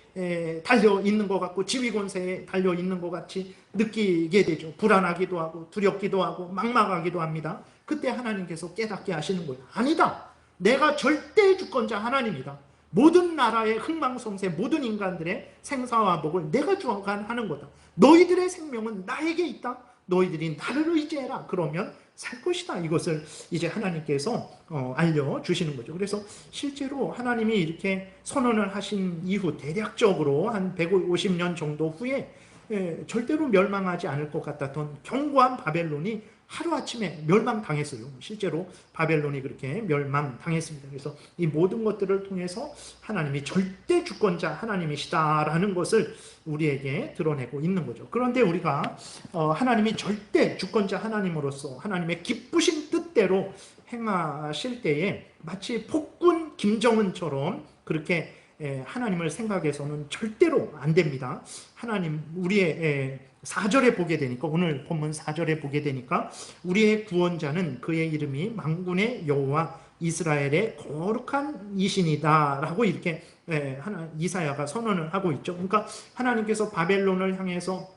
달려있는 것 같고 지위권세에 달려있는 것 같이 느끼게 되죠. 불안하기도 하고 두렵기도 하고 막막하기도 합니다. 그때 하나님께서 깨닫게 하시는 거예요. 아니다, 내가 절대 주권자 하나님이다. 모든 나라의 흥망성쇠, 모든 인간들의 생사와 복을 내가 주관하는 거다. 너희들의 생명은 나에게 있다. 너희들이 나를 의지해라. 그러면 살 것이다. 이것을 이제 하나님께서 알려주시는 거죠. 그래서 실제로 하나님이 이렇게 선언을 하신 이후 대략적으로 한 150년 정도 후에 절대로 멸망하지 않을 것 같았던 견고한 바벨론이 하루아침에 멸망당했어요. 실제로 바벨론이 그렇게 멸망당했습니다. 그래서 이 모든 것들을 통해서 하나님이 절대 주권자 하나님이시다라는 것을 우리에게 드러내고 있는 거죠. 그런데 우리가 하나님이 절대 주권자 하나님으로서 하나님의 기쁘신 뜻대로 행하실 때에 마치 폭군 김정은처럼 그렇게 하나님을 생각해서는 절대로 안 됩니다. 하나님, 우리의 4절에 보게 되니까, 오늘 본문 4절에 보게 되니까 우리의 구원자는 그의 이름이 만군의 여호와 이스라엘의 거룩한 이신이다 라고 이렇게 이사야가 선언을 하고 있죠. 그러니까 하나님께서 바벨론을 향해서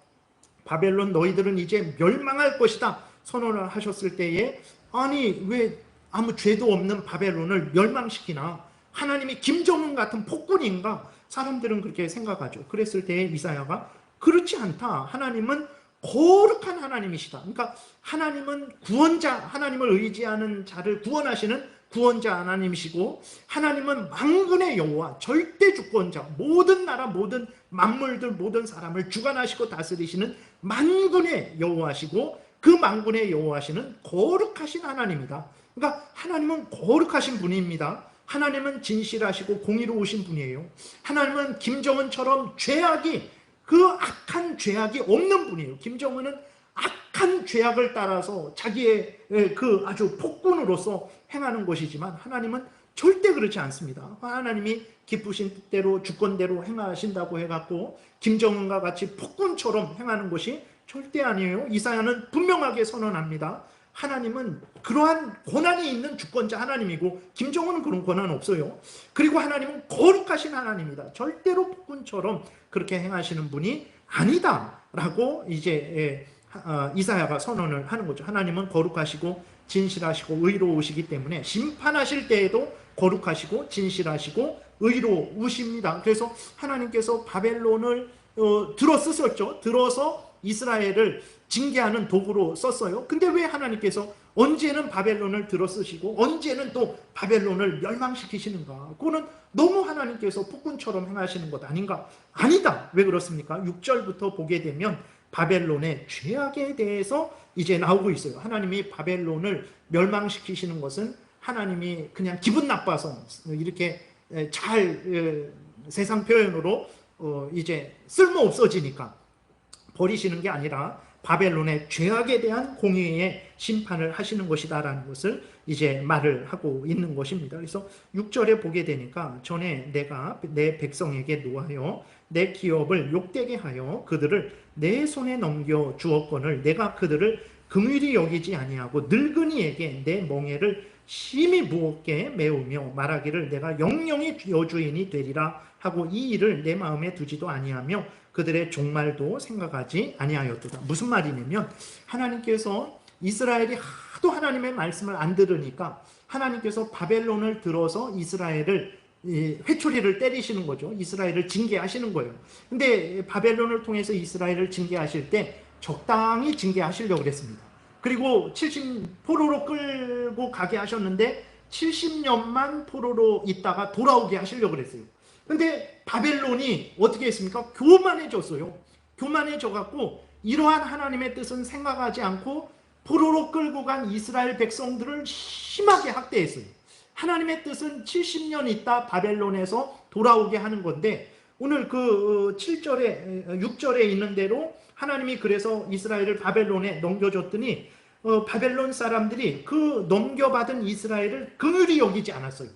바벨론 너희들은 이제 멸망할 것이다 선언을 하셨을 때에, 아니 왜 아무 죄도 없는 바벨론을 멸망시키나, 하나님이 김정은 같은 폭군인가, 사람들은 그렇게 생각하죠. 그랬을 때 이사야가 그렇지 않다. 하나님은 거룩한 하나님이시다. 그러니까 하나님은 구원자, 하나님을 의지하는 자를 구원하시는 구원자 하나님이시고, 하나님은 만군의 여호와, 절대 주권자, 모든 나라, 모든 만물들, 모든 사람을 주관하시고 다스리시는 만군의 여호와시고, 그 만군의 여호와시는 거룩하신 하나님이다. 그러니까 하나님은 거룩하신 분입니다. 하나님은 진실하시고 공의로우신 분이에요. 하나님은 김정은처럼 그 악한 죄악이 없는 분이에요. 김정은은 악한 죄악을 따라서 자기의 그 아주 폭군으로서 행하는 것이지만 하나님은 절대 그렇지 않습니다. 하나님이 기쁘신 뜻대로 주권대로 행하신다고 해갖고 김정은과 같이 폭군처럼 행하는 것이 절대 아니에요. 이사야는 분명하게 선언합니다. 하나님은 그러한 권한이 있는 주권자 하나님이고 김정은은 그런 권한 없어요. 그리고 하나님은 거룩하신 하나님이다. 절대로 폭군처럼 그렇게 행하시는 분이 아니다 라고 이제 이사야가 선언을 하는 거죠. 하나님은 거룩하시고 진실하시고 의로우시기 때문에 심판하실 때에도 거룩하시고 진실하시고 의로우십니다. 그래서 하나님께서 바벨론을 들어 쓰셨죠. 들어서 이스라엘을 징계하는 도구로 썼어요. 근데 왜 하나님께서 언제는 바벨론을 들어 쓰시고 언제는 또 바벨론을 멸망시키시는가? 그거는 너무 하나님께서 폭군처럼 행하시는 것 아닌가? 아니다. 왜 그렇습니까? 6절부터 보게 되면 바벨론의 죄악에 대해서 이제 나오고 있어요. 하나님이 바벨론을 멸망시키시는 것은 하나님이 그냥 기분 나빠서 이렇게 잘 세상 표현으로 이제 쓸모 없어지니까 버리시는 게 아니라 바벨론의 죄악에 대한 공의의 심판을 하시는 것이다라는 것을 이제 말을 하고 있는 것입니다. 그래서 6절에 보게 되니까 전에 내가 내 백성에게 노하여 내 기업을 욕되게 하여 그들을 내 손에 넘겨 주었거늘 내가 그들을 긍휼히 여기지 아니하고 늙은이에게 내 멍에를 심히 무겁게 메우며 말하기를 내가 영영이 여주인이 되리라 하고 이 일을 내 마음에 두지도 아니하며 그들의 종말도 생각하지 아니하였도다. 무슨 말이냐면 하나님께서 이스라엘이 하도 하나님의 말씀을 안 들으니까 하나님께서 바벨론을 들어서 이스라엘을 회초리를 때리시는 거죠. 이스라엘을 징계하시는 거예요. 근데 바벨론을 통해서 이스라엘을 징계하실 때 적당히 징계하시려고 그랬습니다. 그리고 70포로로 끌고 가게 하셨는데 70년만 포로로 있다가 돌아오게 하시려고 그랬어요. 근데 바벨론이 어떻게 했습니까? 교만해졌어요. 교만해져갖고 이러한 하나님의 뜻은 생각하지 않고 포로로 끌고 간 이스라엘 백성들을 심하게 학대했어요. 하나님의 뜻은 70년 있다 바벨론에서 돌아오게 하는 건데 오늘 그 7절에 6절에 있는 대로 하나님이 그래서 이스라엘을 바벨론에 넘겨줬더니 바벨론 사람들이 그 넘겨받은 이스라엘을 긍휼히 여기지 않았어요.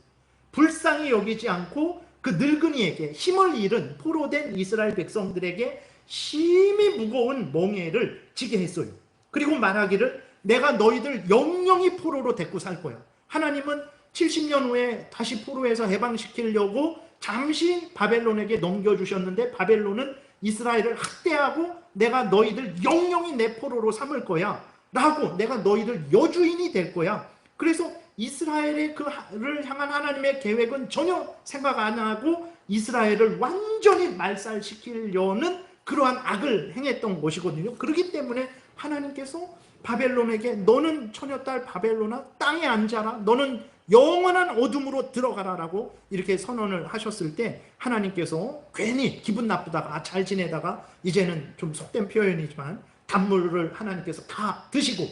불쌍히 여기지 않고 그 늙은이에게 힘을 잃은 포로된 이스라엘 백성들에게 심히 무거운 멍에를 지게 했어요. 그리고 말하기를 내가 너희들 영영이 포로로 데리고 살 거야. 하나님은 70년 후에 다시 포로에서 해방시키려고 잠시 바벨론에게 넘겨주셨는데 바벨론은 이스라엘을 학대하고 내가 너희들 영영이 내 포로로 삼을 거야 라고 내가 너희들 여주인이 될 거야. 그래서 이스라엘의 그를 향한 하나님의 계획은 전혀 생각 안 하고 이스라엘을 완전히 말살시키려는 그러한 악을 행했던 것이거든요. 그렇기 때문에 하나님께서 바벨론에게 너는 처녀딸 바벨론아 땅에 앉아라. 너는 영원한 어둠으로 들어가라 라고 이렇게 선언을 하셨을 때 하나님께서 괜히 기분 나쁘다가 잘 지내다가 이제는 좀 속된 표현이지만 단물을 하나님께서 다 드시고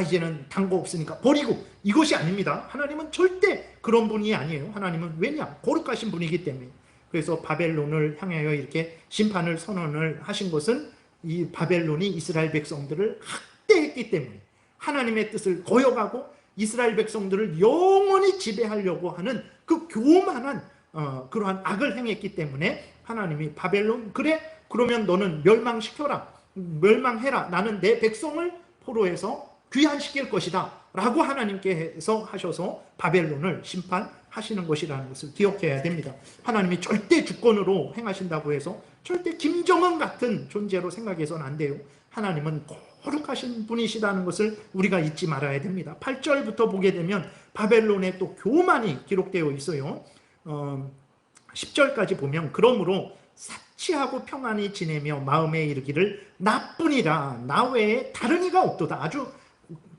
이제는 단 거 없으니까 버리고 이것이 아닙니다. 하나님은 절대 그런 분이 아니에요. 하나님은 왜냐? 거룩하신 분이기 때문에. 그래서 바벨론을 향하여 이렇게 심판을 선언을 하신 것은 이 바벨론이 이스라엘 백성들을 학대했기 때문에 하나님의 뜻을 거역하고 이스라엘 백성들을 영원히 지배하려고 하는 그 교만한 그러한 악을 행했기 때문에 하나님이 바벨론 그래? 그러면 너는 멸망시켜라. 멸망해라. 나는 내 백성을 포로에서 귀환시킬 것이다 라고 하나님께서 하셔서 바벨론을 심판하시는 것이라는 것을 기억해야 됩니다. 하나님이 절대 주권으로 행하신다고 해서 절대 김정은 같은 존재로 생각해서는 안 돼요. 하나님은 거룩하신 분이시다는 것을 우리가 잊지 말아야 됩니다. 8절부터 보게 되면 바벨론의 또 교만이 기록되어 있어요. 10절까지 보면 그러므로 사치하고 평안히 지내며 마음에 이르기를 나뿐이라 나 외에 다른 이가 없도다. 아주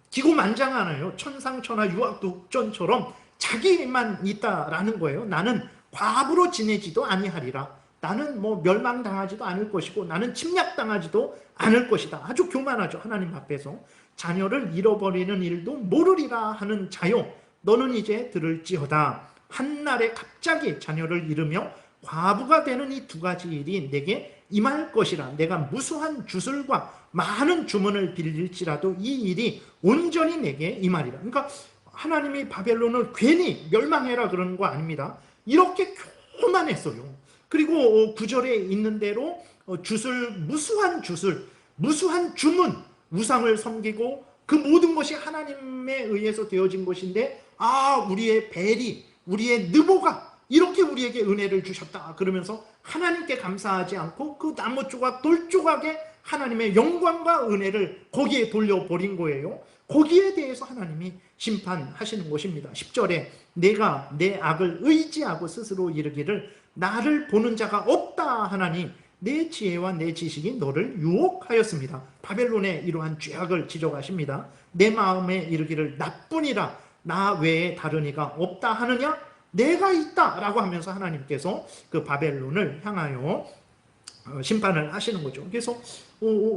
기고만장하네요. 천상천하 유학독전처럼 자기만 있다라는 거예요. 나는 과부로 지내지도 아니하리라. 나는 뭐 멸망당하지도 않을 것이고 나는 침략당하지도 않을 것이다. 아주 교만하죠. 하나님 앞에서. 자녀를 잃어버리는 일도 모르리라 하는 자요. 너는 이제 들을지어다. 한날에 갑자기 자녀를 잃으며 과부가 되는 이 두 가지 일이 내게 임할 것이라. 내가 무수한 주술과 많은 주문을 빌릴지라도 이 일이 온전히 내게 임하리라. 그러니까 하나님이 바벨론을 괜히 멸망해라 그러는 거 아닙니다. 이렇게 교만했어요. 그리고 9절에 있는 대로 주술, 무수한 주문, 우상을 섬기고 그 모든 것이 하나님에 의해서 되어진 것인데 우리의 벨이, 우리의 느보가 이렇게 우리에게 은혜를 주셨다 그러면서 하나님께 감사하지 않고 그 나무 조각, 돌 조각에 하나님의 영광과 은혜를 거기에 돌려버린 거예요. 거기에 대해서 하나님이 심판하시는 것입니다. 10절에 내가 내 악을 의지하고 스스로 이르기를 나를 보는 자가 없다 하나니 내 지혜와 내 지식이 너를 유혹하였습니다. 바벨론의 이러한 죄악을 지적하십니다. 내 마음에 이르기를 나뿐이라 나 외에 다른 이가 없다 하느냐? 내가 있다 라고 하면서 하나님께서 그 바벨론을 향하여 심판을 하시는 거죠. 그래서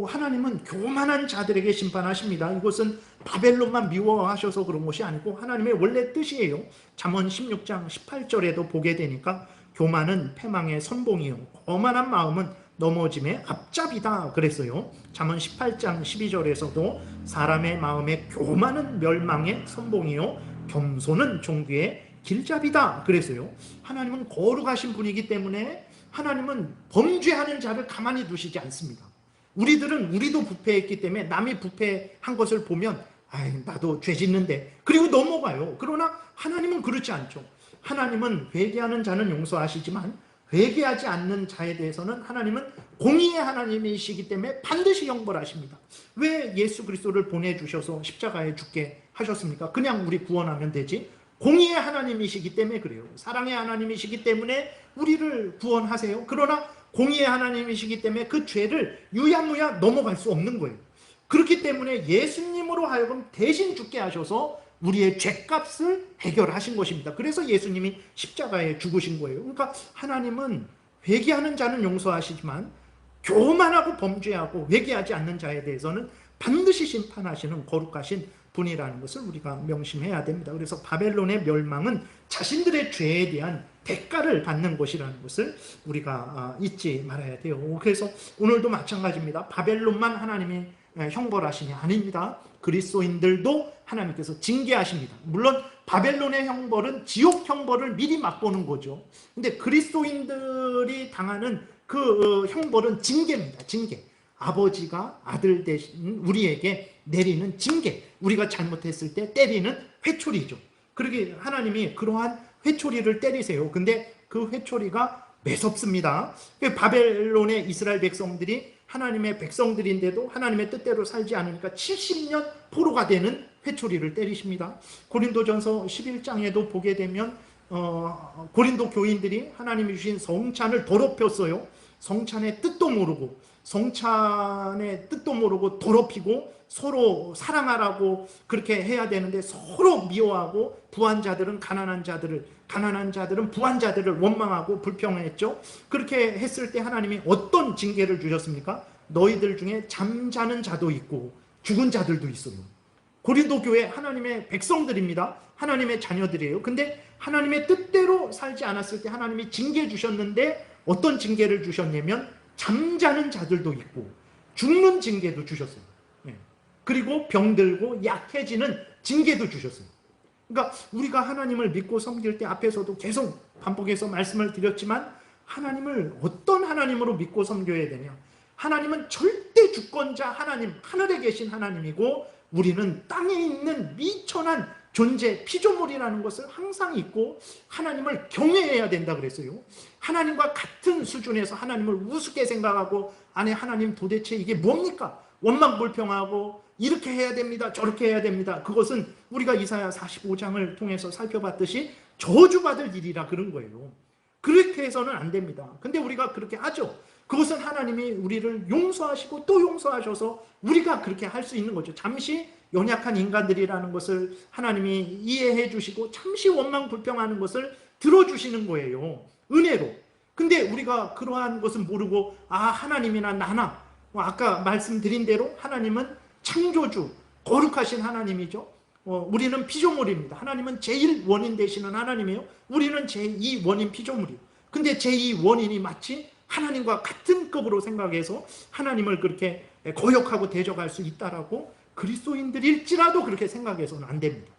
하나님은 교만한 자들에게 심판하십니다. 이것은 바벨론만 미워하셔서 그런 것이 아니고 하나님의 원래 뜻이에요. 잠언 16장 18절에도 보게 되니까 교만은 패망의 선봉이요 거만한 마음은 넘어짐의 앞잡이다 그랬어요. 잠언 18장 12절에서도 사람의 마음에 교만은 멸망의 선봉이요 겸손은 종귀의 길잡이다 그랬어요. 하나님은 거룩하신 분이기 때문에 하나님은 범죄하는 자를 가만히 두시지 않습니다. 우리도 부패했기 때문에 남이 부패한 것을 보면 나도 죄 짓는데 그리고 넘어가요. 그러나 하나님은 그렇지 않죠. 하나님은 회개하는 자는 용서하시지만 회개하지 않는 자에 대해서는 하나님은 공의의 하나님이시기 때문에 반드시 형벌하십니다. 왜 예수 그리스도를 보내주셔서 십자가에 죽게 하셨습니까? 그냥 우리 구원하면 되지. 공의의 하나님이시기 때문에 그래요. 사랑의 하나님이시기 때문에 우리를 구원하세요. 그러나 공의의 하나님이시기 때문에 그 죄를 유야무야 넘어갈 수 없는 거예요. 그렇기 때문에 예수님으로 하여금 대신 죽게 하셔서 우리의 죄값을 해결하신 것입니다. 그래서 예수님이 십자가에 죽으신 거예요. 그러니까 하나님은 회개하는 자는 용서하시지만 교만하고 범죄하고 회개하지 않는 자에 대해서는 반드시 심판하시는 거룩하신 분이라는 것을 우리가 명심해야 됩니다. 그래서 바벨론의 멸망은 자신들의 죄에 대한 대가를 받는 것이라는 것을 우리가 잊지 말아야 돼요. 그래서 오늘도 마찬가지입니다. 바벨론만 하나님이 형벌하시니 아닙니다. 그리스도인들도 하나님께서 징계하십니다. 물론 바벨론의 형벌은 지옥 형벌을 미리 맛보는 거죠. 근데 그리스도인들이 당하는 그 형벌은 징계입니다. 징계. 아버지가 아들 대신 우리에게 내리는 징계. 우리가 잘못했을 때 때리는 회초리죠. 그러게 하나님이 그러한 회초리를 때리세요. 근데 그 회초리가 매섭습니다. 바벨론의 이스라엘 백성들이 하나님의 백성들인데도 하나님의 뜻대로 살지 않으니까 70년 포로가 되는 회초리를 때리십니다. 고린도전서 11장에도 보게 되면 고린도 교인들이 하나님이 주신 성찬을 더럽혔어요. 성찬의 뜻도 모르고 더럽히고 서로 사랑하라고 그렇게 해야 되는데 서로 미워하고 부한 자들은 가난한 자들은 부한 자들을 원망하고 불평했죠. 그렇게 했을 때 하나님이 어떤 징계를 주셨습니까? 너희들 중에 잠자는 자도 있고 죽은 자들도 있어요. 고린도 교회 하나님의 백성들입니다. 하나님의 자녀들이에요. 근데 하나님의 뜻대로 살지 않았을 때 하나님이 징계 주셨는데 어떤 징계를 주셨냐면 잠자는 자들도 있고 죽는 징계도 주셨어요. 그리고 병들고 약해지는 징계도 주셨어요. 그러니까 우리가 하나님을 믿고 섬길 때 앞에서도 계속 반복해서 말씀을 드렸지만 하나님을 어떤 하나님으로 믿고 섬겨야 되냐? 하나님은 절대 주권자 하나님, 하늘에 계신 하나님이고 우리는 땅에 있는 미천한 존재, 피조물이라는 것을 항상 잊고 하나님을 경외해야 된다 그랬어요. 하나님과 같은 수준에서 하나님을 우습게 생각하고 아니 하나님 도대체 이게 뭡니까? 원망불평하고 이렇게 해야 됩니다. 저렇게 해야 됩니다. 그것은 우리가 이사야 45장을 통해서 살펴봤듯이 저주받을 일이라 그런 거예요. 그렇게 해서는 안 됩니다. 근데 우리가 그렇게 하죠. 그것은 하나님이 우리를 용서하시고 또 용서하셔서 우리가 그렇게 할 수 있는 거죠. 잠시 연약한 인간들이라는 것을 하나님이 이해해 주시고 잠시 원망불평하는 것을 들어주시는 거예요. 은혜로. 근데 우리가 그러한 것은 모르고 하나님이나 나나 아까 말씀드린 대로 하나님은 창조주, 거룩하신 하나님이죠. 우리는 피조물입니다. 하나님은 제1원인 되시는 하나님이에요. 우리는 제2원인 피조물이에요. 근데 제2원인이 마치 하나님과 같은 급으로 생각해서 하나님을 그렇게 거역하고 대적할 수 있다라고 그리스도인들일지라도 그렇게 생각해서는 안 됩니다.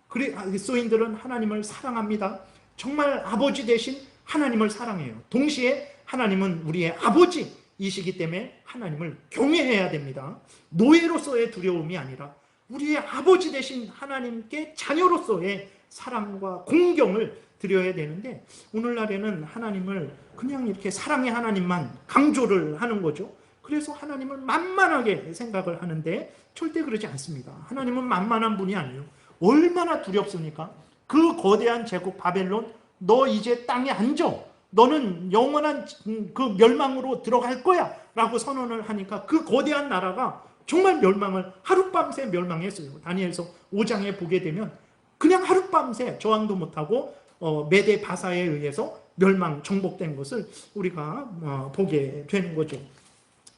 그리스도인들은 하나님을 사랑합니다. 정말 아버지 대신 하나님을 사랑해요. 동시에 하나님은 우리의 아버지이시기 때문에 하나님을 경외해야 됩니다. 노예로서의 두려움이 아니라 우리의 아버지 대신 하나님께 자녀로서의 사랑과 공경을 드려야 되는데 오늘날에는 하나님을 그냥 이렇게 사랑의 하나님만 강조를 하는 거죠. 그래서 하나님은 만만하게 생각을 하는데 절대 그러지 않습니다. 하나님은 만만한 분이 아니에요. 얼마나 두렵습니까? 그 거대한 제국 바벨론, 너 이제 땅에 앉아. 너는 영원한 그 멸망으로 들어갈 거야 라고 선언을 하니까 그 거대한 나라가 정말 멸망을 하룻밤새 멸망했어요. 다니엘서 5장에 보게 되면 그냥 하룻밤새 저항도 못하고 메데 바사에 의해서 멸망 정복된 것을 우리가 보게 되는 거죠.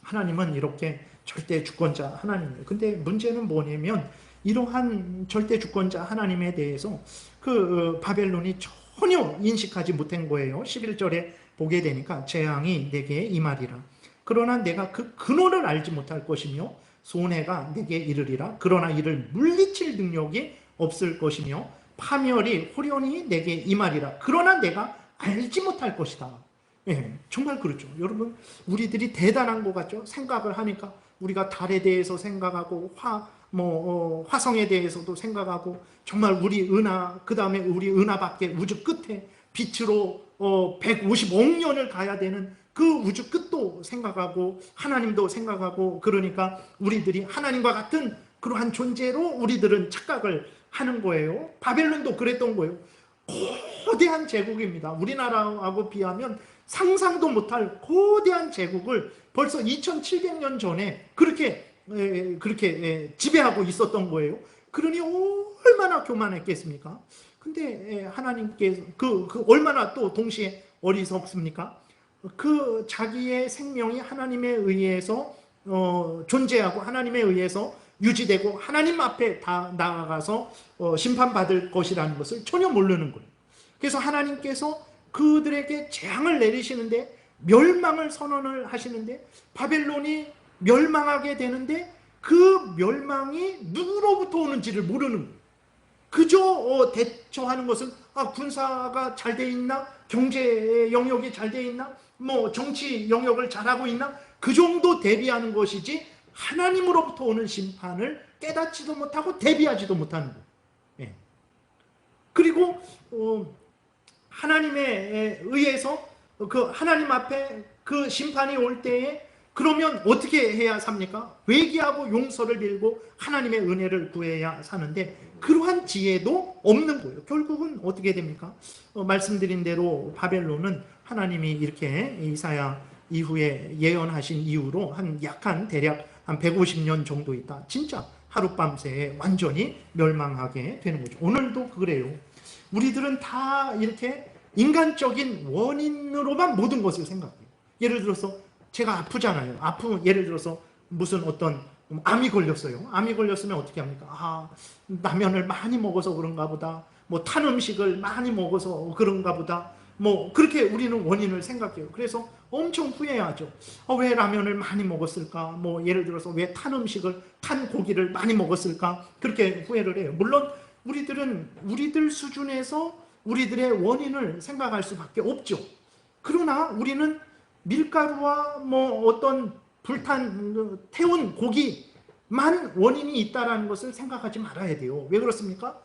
하나님은 이렇게 절대 주권자 하나님이에요. 근데 문제는 뭐냐면 이러한 절대 주권자 하나님에 대해서 그 바벨론이 전혀 인식하지 못한 거예요. 11절에 보게 되니까 재앙이 내게 임하리라. 그러나 내가 그 근원을 알지 못할 것이며 손해가 내게 이르리라. 그러나 이를 물리칠 능력이 없을 것이며 파멸이 호련히 내게 임하리라. 그러나 내가 알지 못할 것이다. 예, 정말 그렇죠. 여러분, 우리들이 대단한 것 같죠? 생각을 하니까 우리가 달에 대해서 생각하고 화성에 대해서도 생각하고 정말 우리 은하, 그 다음에 우리 은하 밖에 우주 끝에 빛으로 150억 년을 가야 되는 그 우주 끝도 생각하고 하나님도 생각하고 그러니까 우리들이 하나님과 같은 그러한 존재로 우리들은 착각을 하는 거예요. 바벨론도 그랬던 거예요. 거대한 제국입니다. 우리나라하고 비하면 상상도 못할 거대한 제국을 벌써 2700년 전에 그렇게 지배하고 있었던 거예요. 그러니 얼마나 교만했겠습니까? 근데 하나님께서 얼마나 또 동시에 어리석습니까? 그 자기의 생명이 하나님에 의해서 존재하고 하나님에 의해서 유지되고 하나님 앞에 다 나아가서 심판받을 것이라는 것을 전혀 모르는 거예요. 그래서 하나님께서 그들에게 재앙을 내리시는데 멸망을 선언을 하시는데 바벨론이 멸망하게 되는데 그 멸망이 누구로부터 오는지를 모르는 거예요. 그저 대처하는 것은 군사가 잘 돼 있나? 경제 영역이 잘 돼 있나? 정치 영역을 잘하고 있나? 그 정도 대비하는 것이지 하나님으로부터 오는 심판을 깨닫지도 못하고 대비하지도 못하는 거예요. 예. 그리고 하나님에 의해서 그 하나님 앞에 그 심판이 올 때에 그러면 어떻게 해야 삽니까? 회개하고 용서를 빌고 하나님의 은혜를 구해야 사는데 그러한 지혜도 없는 거예요. 결국은 어떻게 됩니까? 말씀드린 대로 바벨론은 하나님이 이렇게 이사야 이후에 예언하신 이후로 대략 한 150년 정도 있다. 진짜 하룻밤새에 완전히 멸망하게 되는 거죠. 오늘도 그래요. 우리들은 다 이렇게 인간적인 원인으로만 모든 것을 생각해요. 예를 들어서 제가 아프잖아요. 예를 들어서 무슨 어떤 암이 걸렸어요. 암이 걸렸으면 어떻게 합니까? 라면을 많이 먹어서 그런가 보다. 탄 음식을 많이 먹어서 그런가 보다. 그렇게 우리는 원인을 생각해요. 그래서 엄청 후회하죠. 왜 라면을 많이 먹었을까? 예를 들어서 왜 탄 고기를 많이 먹었을까? 그렇게 후회를 해요. 물론 우리들은 우리들 수준에서 우리들의 원인을 생각할 수밖에 없죠. 그러나 우리는 밀가루와 어떤 태운 고기만 원인이 있다는 것을 생각하지 말아야 돼요. 왜 그렇습니까?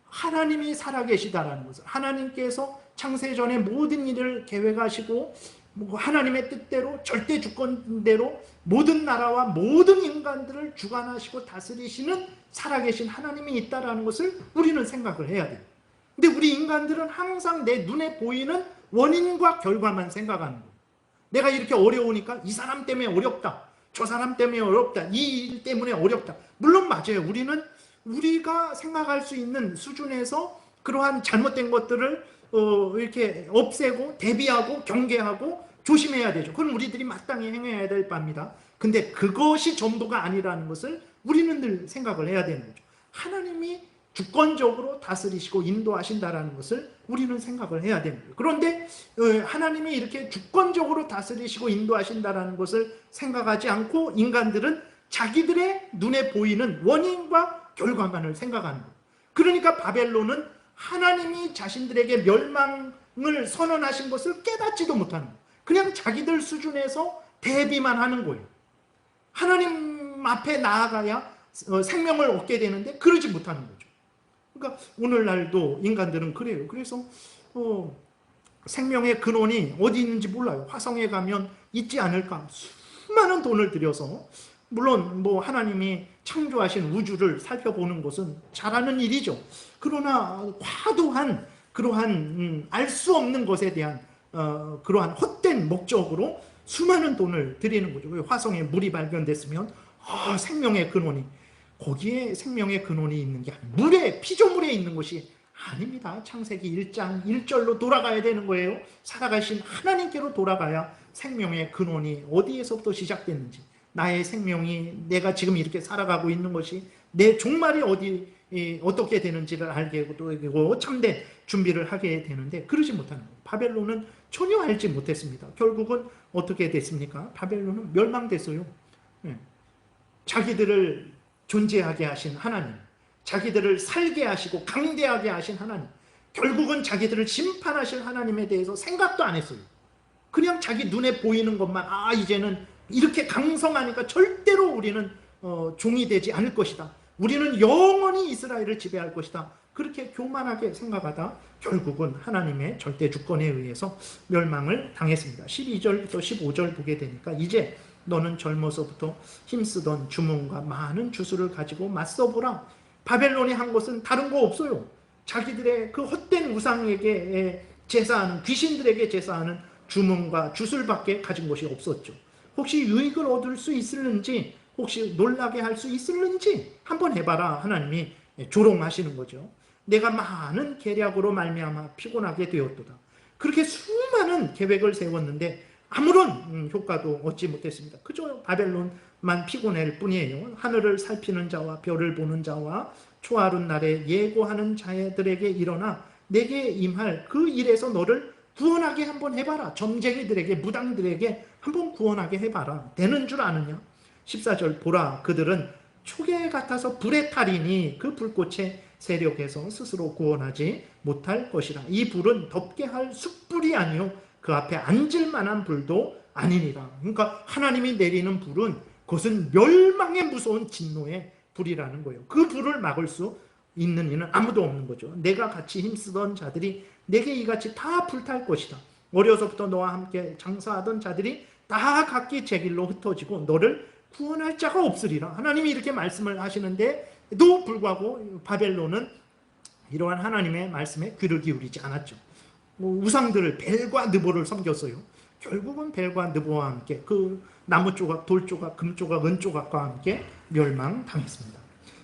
하나님이 살아계시다라는 것을, 하나님께서 창세전에 모든 일을 계획하시고 하나님의 뜻대로 절대 주권대로 모든 나라와 모든 인간들을 주관하시고 다스리시는 살아계신 하나님이 있다는 것을 우리는 생각을 해야 돼요. 근데 우리 인간들은 항상 내 눈에 보이는 원인과 결과만 생각하는 거예요. 내가 이렇게 어려우니까 이 사람 때문에 어렵다. 저 사람 때문에 어렵다. 이 일 때문에 어렵다. 물론 맞아요. 우리가 생각할 수 있는 수준에서 그러한 잘못된 것들을 이렇게 없애고 대비하고 경계하고 조심해야 되죠. 그건 우리들이 마땅히 행해야 될 바입니다. 근데 그것이 전부가 아니라는 것을 우리는 늘 생각을 해야 되는 거죠. 하나님이 주권적으로 다스리시고 인도하신다는 것을 우리는 생각을 해야 되는 거예요. 그런데 하나님이 이렇게 주권적으로 다스리시고 인도하신다는 것을 생각하지 않고 인간들은 자기들의 눈에 보이는 원인과 결과만을 생각하는 거예요. 그러니까 바벨론은 하나님이 자신들에게 멸망을 선언하신 것을 깨닫지도 못하는 거예요. 그냥 자기들 수준에서 대비만 하는 거예요. 하나님 앞에 나아가야 생명을 얻게 되는데 그러지 못하는 거죠. 그러니까 오늘날도 인간들은 그래요. 그래서 생명의 근원이 어디 있는지 몰라요. 화성에 가면 있지 않을까? 수많은 돈을 들여서, 물론 뭐 하나님이 창조하신 우주를 살펴보는 것은 잘하는 일이죠. 그러나 과도한 그러한 알 수 없는 것에 대한 그러한 헛된 목적으로 수많은 돈을 들이는 거죠. 화성에 물이 발견됐으면 생명의 근원이, 거기에 생명의 근원이 있는 게 아니라 물에, 피조물에 있는 것이 아닙니다. 창세기 1장 1절로 돌아가야 되는 거예요. 살아가신 하나님께로 돌아가야 생명의 근원이 어디에서부터 시작됐는지, 나의 생명이, 내가 지금 이렇게 살아가고 있는 것이 내 종말이 어떻게 되는지를 알게 되고 참된 준비를 하게 되는데, 그러지 못하는 거예요. 바벨론은 전혀 알지 못했습니다. 결국은 어떻게 됐습니까? 바벨론은 멸망됐어요. 자기들을 존재하게 하신 하나님, 자기들을 살게 하시고 강대하게 하신 하나님, 결국은 자기들을 심판하실 하나님에 대해서 생각도 안 했어요. 그냥 자기 눈에 보이는 것만, 이제는 이렇게 강성하니까 절대로 우리는 종이 되지 않을 것이다, 우리는 영원히 이스라엘을 지배할 것이다, 그렇게 교만하게 생각하다 결국은 하나님의 절대 주권에 의해서 멸망을 당했습니다. 12절부터 15절 보게 되니까, 이제 너는 젊어서부터 힘쓰던 주문과 많은 주술을 가지고 맞서보라. 바벨론이 한 것은 다른 거 없어요. 자기들의 그 헛된 우상에게 제사하는, 귀신들에게 제사하는 주문과 주술밖에 가진 것이 없었죠. 혹시 유익을 얻을 수 있을는지, 혹시 놀라게 할 수 있을는지 한번 해봐라. 하나님이 조롱하시는 거죠. 내가 많은 계략으로 말미암아 피곤하게 되었도다. 그렇게 수많은 계획을 세웠는데 아무런 효과도 얻지 못했습니다. 그저 바벨론만 피곤할 뿐이에요. 하늘을 살피는 자와 별을 보는 자와 초하룻 날에 예고하는 자들에게 일어나 내게 임할 그 일에서 너를 구원하게 한번 해봐라. 점쟁이들에게, 무당들에게 한번 구원하게 해봐라. 되는 줄 아느냐? 14절, 보라, 그들은 초계 같아서 불에 타리니 그 불꽃의 세력에서 스스로 구원하지 못할 것이라. 이 불은 덮게 할 숯불이 아니요 그 앞에 앉을 만한 불도 아니니라. 그러니까 하나님이 내리는 불은, 그것은 멸망의 무서운 진노의 불이라는 거예요. 그 불을 막을 수 있는 이는 아무도 없는 거죠. 내가 같이 힘쓰던 자들이 내게 이같이 다 불탈 것이다. 어려서부터 너와 함께 장사하던 자들이 다 각기 제 길로 흩어지고 너를 구원할 자가 없으리라. 하나님이 이렇게 말씀을 하시는데도 불구하고 바벨론은 이러한 하나님의 말씀에 귀를 기울이지 않았죠. 우상들을, 벨과 느보를 섬겼어요. 결국은 벨과 느보와 함께 그 나무 조각, 돌 조각, 금 조각, 은 조각과 함께 멸망당했습니다.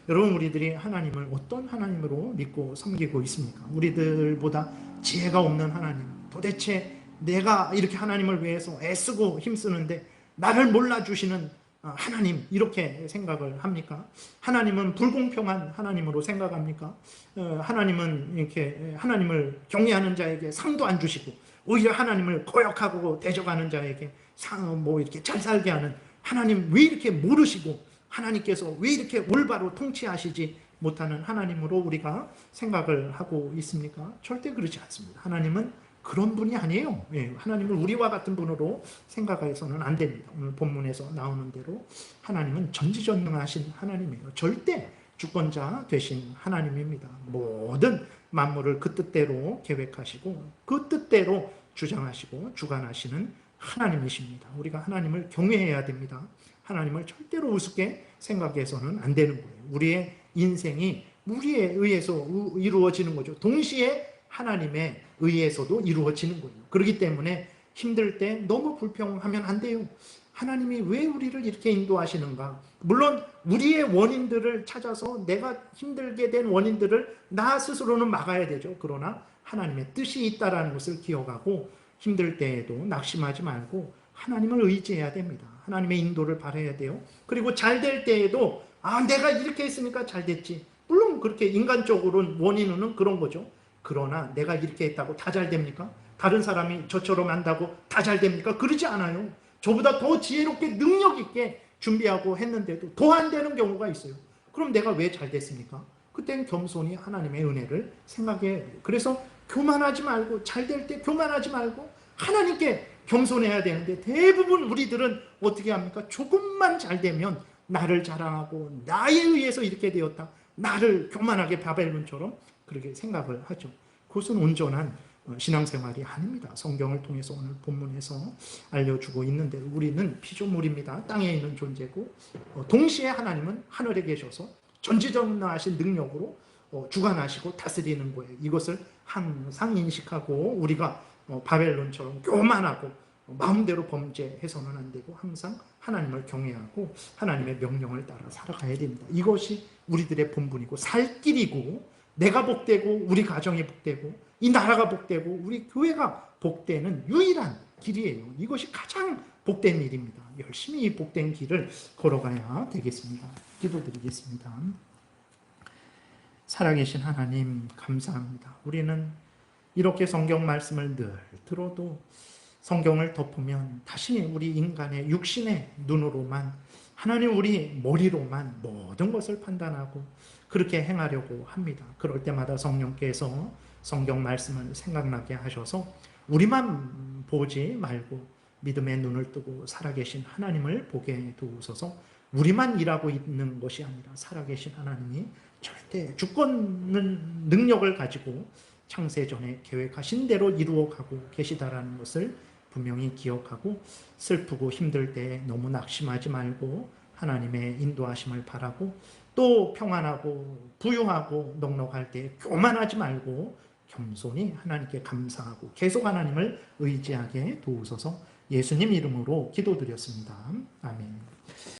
여러분, 우리들이 하나님을 어떤 하나님으로 믿고 섬기고 있습니까? 우리들보다 지혜가 없는 하나님, 도대체 내가 이렇게 하나님을 위해서 애쓰고 힘쓰는데 나를 몰라주시는 하나님, 이렇게 생각을 합니까? 하나님은 불공평한 하나님으로 생각합니까? 하나님은 이렇게 하나님을 경외하는 자에게 상도 안 주시고 오히려 하나님을 거역하고 대적하는 자에게 이렇게 잘 살게 하는 하나님, 왜 이렇게 모르시고 하나님께서 왜 이렇게 올바로 통치하시지 못하는 하나님으로 우리가 생각을 하고 있습니까? 절대 그렇지 않습니다. 하나님은 그런 분이 아니에요. 하나님을 우리와 같은 분으로 생각해서는 안 됩니다. 오늘 본문에서 나오는 대로 하나님은 전지전능하신 하나님이에요. 절대 주권자 되신 하나님입니다. 모든 만물을 그 뜻대로 계획하시고 그 뜻대로 주장하시고 주관하시는 하나님이십니다. 우리가 하나님을 경외해야 됩니다. 하나님을 절대로 우습게 생각해서는 안 되는 거예요. 우리의 인생이 우리에 의해서 이루어지는 거죠. 동시에 하나님에 의해서도 이루어지는 거예요. 그렇기 때문에 힘들 때 너무 불평하면 안 돼요. 하나님이 왜 우리를 이렇게 인도하시는가? 물론 우리의 원인들을 찾아서 내가 힘들게 된 원인들을 나 스스로는 막아야 되죠. 그러나 하나님의 뜻이 있다는 것을 기억하고 힘들 때에도 낙심하지 말고 하나님을 의지해야 됩니다. 하나님의 인도를 바라야 돼요. 그리고 잘 될 때에도 내가 이렇게 했으니까 잘 됐지. 물론 그렇게 인간적으로는 원인은 그런 거죠. 그러나 내가 이렇게 했다고 다 잘 됩니까? 다른 사람이 저처럼 한다고 다 잘 됩니까? 그러지 않아요. 저보다 더 지혜롭게 능력 있게 준비하고 했는데도 더 안 되는 경우가 있어요. 그럼 내가 왜 잘 됐습니까? 그때는 겸손히 하나님의 은혜를 생각해야 돼요. 그래서 교만하지 말고, 잘 될 때 교만하지 말고 하나님께 겸손해야 되는데, 대부분 우리들은 어떻게 합니까? 조금만 잘 되면 나를 자랑하고 나에 의해서 이렇게 되었다, 나를 교만하게 바벨론처럼 그렇게 생각을 하죠. 그것은 온전한 신앙생활이 아닙니다. 성경을 통해서 오늘 본문에서 알려주고 있는데 우리는 피조물입니다. 땅에 있는 존재고 동시에 하나님은 하늘에 계셔서 전지전능하신 능력으로 주관하시고 다스리는 거예요. 이것을 항상 인식하고 우리가 바벨론처럼 교만하고 마음대로 범죄해서는 안 되고 항상 하나님을 경외하고 하나님의 명령을 따라 살아가야 됩니다. 이것이 우리들의 본분이고 살 길이고 내가 복되고 우리 가정이 복되고 이 나라가 복되고 우리 교회가 복되는 유일한 길이에요. 이것이 가장 복된 일입니다. 열심히 이 복된 길을 걸어가야 되겠습니다. 기도드리겠습니다. 살아계신 하나님 감사합니다. 우리는 이렇게 성경 말씀을 늘 들어도 성경을 덮으면 다시 우리 인간의 육신의 눈으로만 하나님 우리 머리로만 모든 것을 판단하고 그렇게 행하려고 합니다. 그럴 때마다 성령께서 성경 말씀을 생각나게 하셔서 우리만 보지 말고 믿음의 눈을 뜨고 살아계신 하나님을 보게 도우소서. 우리만 일하고 있는 것이 아니라 살아계신 하나님이 절대 주권은 능력을 가지고 창세전에 계획하신 대로 이루어가고 계시다라는 것을 분명히 기억하고 슬프고 힘들 때 너무 낙심하지 말고 하나님의 인도하심을 바라고 또 평안하고 부유하고 넉넉할 때 교만하지 말고 겸손히 하나님께 감사하고 계속 하나님을 의지하게 도우소서. 예수님 이름으로 기도드렸습니다. 아멘.